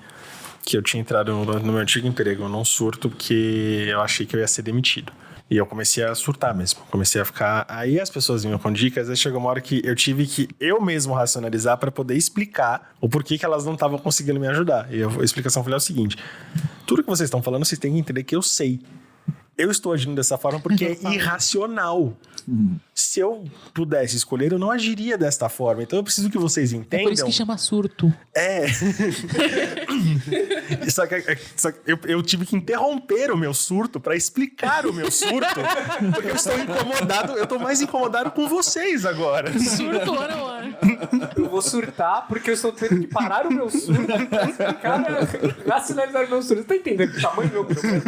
que eu tinha entrado no meu antigo emprego num surto porque eu achei que eu ia ser demitido. E eu comecei a surtar mesmo. Comecei a ficar... Aí as pessoas vinham com dicas, aí chegou uma hora que eu tive que eu mesmo racionalizar para poder explicar o porquê que elas não estavam conseguindo me ajudar. E a explicação foi o seguinte. Tudo que vocês estão falando, vocês têm que entender que eu sei. Eu estou agindo dessa forma porque é irracional. Se eu pudesse escolher, eu não agiria desta forma. Então eu preciso que vocês entendam. É por isso que chama surto. Só que eu tive que interromper o meu surto para explicar o meu surto. Porque eu estou incomodado. Eu estou mais incomodado com vocês agora. Surto ano. Eu vou surtar porque eu estou tendo que parar o meu surto pra explicar, racionalizar o meu surto. Você tá entendendo o tamanho do meu problema?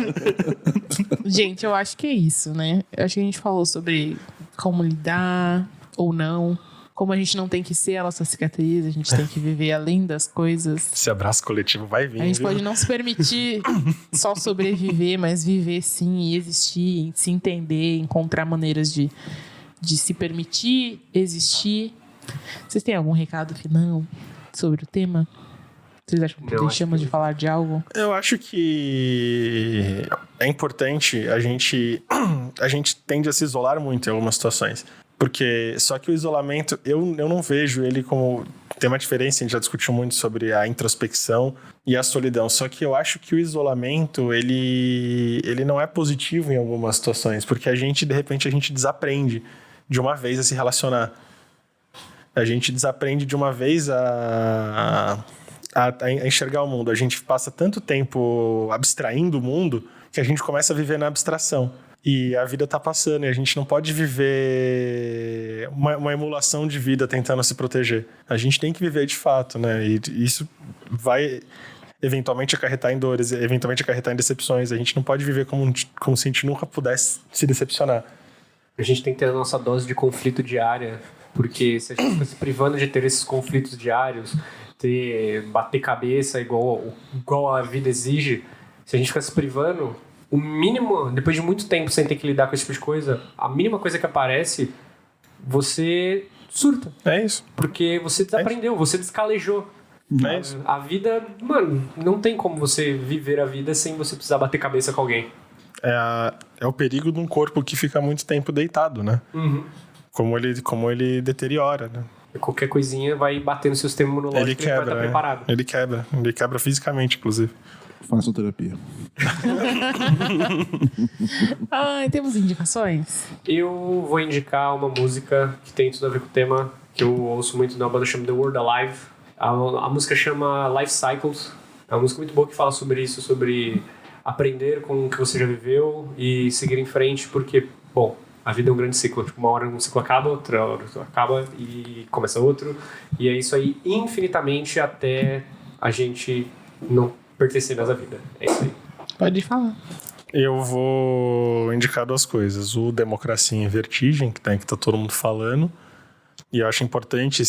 Gente, eu acho que é isso, né? Eu acho que a gente falou sobre como lidar ou não. Como a gente não tem que ser a nossa cicatriz, a gente tem que viver além das coisas. Esse abraço coletivo vai vir. A gente pode não se permitir só sobreviver, mas viver sim, e existir, se entender, encontrar maneiras de se permitir, existir. Vocês têm algum recado final sobre o tema? Vocês acham que deixamos de falar de algo? Eu acho que é importante, a gente tende a se isolar muito em algumas situações. Porque só que o isolamento, eu não vejo ele como... Tem uma diferença, a gente já discutiu muito sobre a introspecção e a solidão. Só que eu acho que o isolamento, ele não é positivo em algumas situações. Porque de repente, a gente desaprende de uma vez a se relacionar. A gente desaprende de uma vez a enxergar o mundo. A gente passa tanto tempo abstraindo o mundo que a gente começa a viver na abstração. E a vida tá passando e a gente não pode viver uma emulação de vida tentando se proteger. A gente tem que viver de fato, né? E isso vai eventualmente acarretar em dores, eventualmente acarretar em decepções. A gente não pode viver como se a gente nunca pudesse se decepcionar. A gente tem que ter a nossa dose de conflito diária, porque se a gente fica se privando de ter esses conflitos diários, bater cabeça igual a vida exige, se a gente ficar se privando, o mínimo, depois de muito tempo sem ter que lidar com esse tipo de coisa, a mínima coisa que aparece, você surta. É isso. Porque você desaprendeu, você descalejou. É isso. A vida, mano, não tem como você viver a vida sem você precisar bater cabeça com alguém. É o perigo de um corpo que fica muito tempo deitado, né? Uhum. Como ele deteriora, né? Qualquer coisinha vai bater no seu sistema imunológico Ele e vai estar preparado. Ele quebra fisicamente, inclusive. Façam terapia. Temos indicações? Eu vou indicar uma música que tem tudo a ver com o tema que eu ouço muito na banda, chama The World Alive. A música chama Life Cycles. É uma música muito boa que fala sobre isso, sobre aprender com o que você já viveu e seguir em frente, porque, bom, a vida é um grande ciclo. Tipo, uma hora um ciclo acaba, outra hora acaba e começa outro. E é isso aí infinitamente até a gente não pertencer mais à vida. É isso aí. Pode falar. Eu vou indicar duas coisas. O Democracia em Vertigem, que tá todo mundo falando. E eu acho importante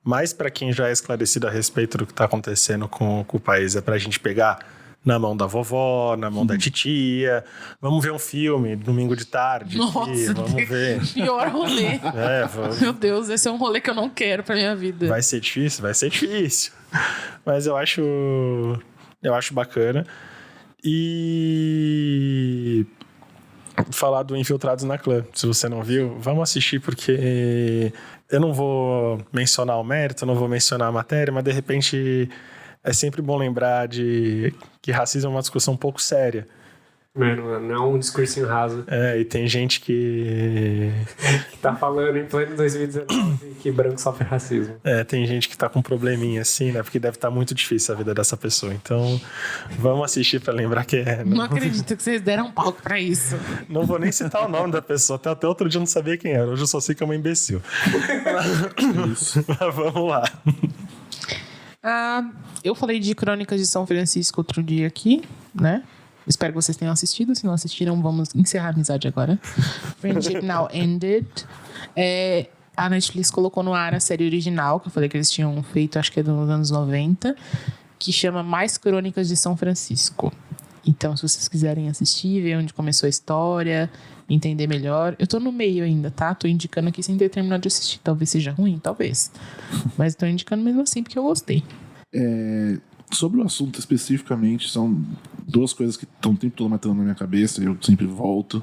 mais para quem já é esclarecido a respeito do que está acontecendo com o país, é para a gente pegar na mão da vovó, na mão da titia. Vamos ver um filme, domingo de tarde. Nossa, vamos ver. Pior rolê. Vamos. Meu Deus, esse é um rolê que eu não quero pra minha vida. Vai ser difícil. Mas eu acho bacana. E falar do Infiltrados na Clã. Se você não viu, vamos assistir, porque eu não vou mencionar o mérito, não vou mencionar a matéria, mas de repente é sempre bom lembrar de que racismo é uma discussão um pouco séria. Não é um discursinho raso. E tem gente que tá falando em pleno 2019 que branco sofre racismo. Tem gente que tá com um probleminha assim, né? Porque deve estar muito difícil a vida dessa pessoa. Então, vamos assistir pra lembrar que Não acredito que vocês deram palco pra isso. Não vou nem citar o nome da pessoa. Até outro dia eu não sabia quem era. Hoje eu só sei que é uma imbecil. Mas vamos lá. Eu falei de Crônicas de São Francisco outro dia aqui, né? Espero que vocês tenham assistido. Se não assistiram, vamos encerrar a amizade agora. Friendship Now Ended. A Netflix colocou no ar a série original, que eu falei que eles tinham feito, acho que é dos anos 90, que chama Mais Crônicas de São Francisco. Então, se vocês quiserem assistir, ver onde começou a história, entender melhor. Eu tô no meio ainda, tá? Tô indicando aqui sem ter terminado de assistir. Talvez seja ruim, talvez. Mas tô indicando mesmo assim, porque eu gostei. Sobre o assunto especificamente, são duas coisas que estão o tempo todo matando na minha cabeça, e eu sempre volto.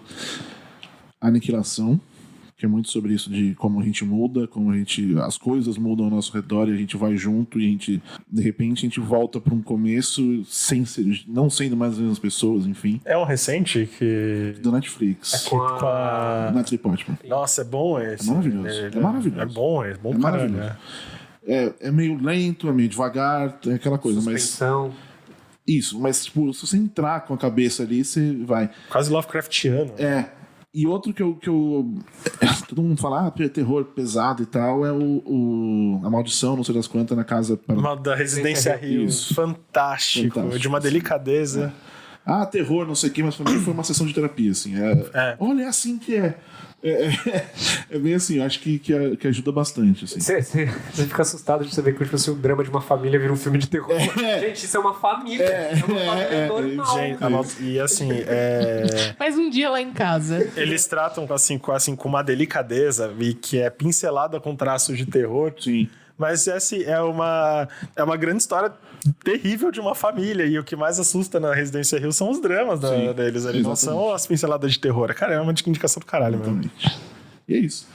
Aniquilação, que é muito sobre isso de como a gente muda, as coisas mudam ao nosso redor e a gente vai junto e de repente a gente volta para um começo não sendo mais as mesmas pessoas, enfim. É um recente que... Do Netflix. Com a Natalie Portman. Nossa, é bom esse. É maravilhoso. É maravilhoso. É bom caralho, né? É meio lento, é meio devagar, é aquela coisa, Suspensão. Isso, mas tipo, se você entrar com a cabeça ali, você vai. Quase Lovecraftiano. E outro que eu todo mundo fala, terror pesado e tal, é a Maldição, não sei das quantas, na casa... Da Residência Rio. Fantástico. De uma delicadeza. Terror, não sei o que, mas pra mim foi uma sessão de terapia, assim. Olha, é assim que é. É bem assim, eu acho que ajuda bastante. Assim. Você fica assustado de saber que tipo, assim, o drama de uma família vira um filme de terror. Gente, isso é uma família. É uma família normal. Gente, e assim, Mas um dia lá em casa. Eles tratam com uma delicadeza e que é pincelada com traços de terror. Sim. Mas é uma grande história terrível de uma família. E o que mais assusta na Residência Rio são os dramas deles ali. Não são as pinceladas de terror. Cara, é uma indicação do caralho mesmo. E é isso.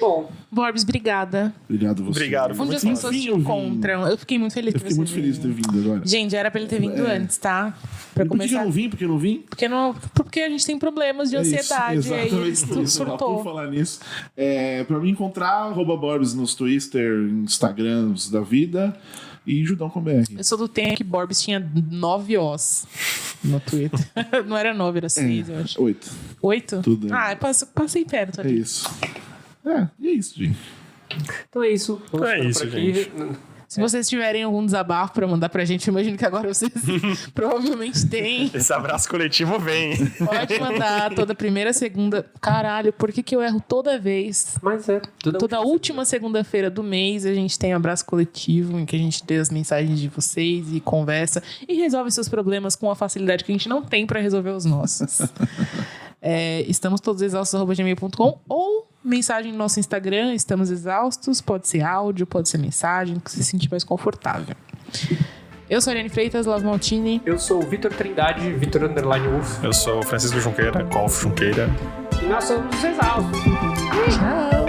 Bom, Borbs, obrigada. Obrigado a você. Obrigado. Onde as pessoas te encontram? Eu fiquei muito feliz Eu fiquei muito feliz de ter vindo agora. Gente, era pra ele ter vindo antes, tá? Pra Por que eu não vim? Porque eu não vim? Porque a gente tem problemas de ansiedade. Isso, E aí exatamente tudo isso. Por surtou. falar nisso, pra me encontrar, @Borbs nos Twitter, Instagrams da vida. e Judão com BR. Eu sou do tempo que Borbs tinha 9 Os no Twitter. Não era 9, era 6, eu acho. 8. 8? Tudo. Ah, passei perto É ali. isso. E é isso, gente. Então é isso. Vamos É ficando isso, por aqui. gente. Se vocês tiverem algum desabafo pra mandar pra gente, eu imagino que agora vocês provavelmente têm. Esse abraço coletivo vem. Pode mandar toda primeira, segunda. Caralho, por que eu erro toda vez? Mas é. Toda última segunda-feira do mês a gente tem um abraço coletivo em que a gente lê as mensagens de vocês e conversa e resolve seus problemas com a facilidade que a gente não tem pra resolver os nossos. Estamos todos exaustos@gmail.com ou mensagem no nosso Instagram, estamos exaustos, pode ser áudio, pode ser mensagem, que você se sentir mais confortável. Eu sou a Ariane Freitas, Las Maltini. Eu sou o Vitor Trindade, Vitor _Wolf. Eu sou o Francisco Junqueira, Golf Junqueira. E nós somos os exaustos. Tchau!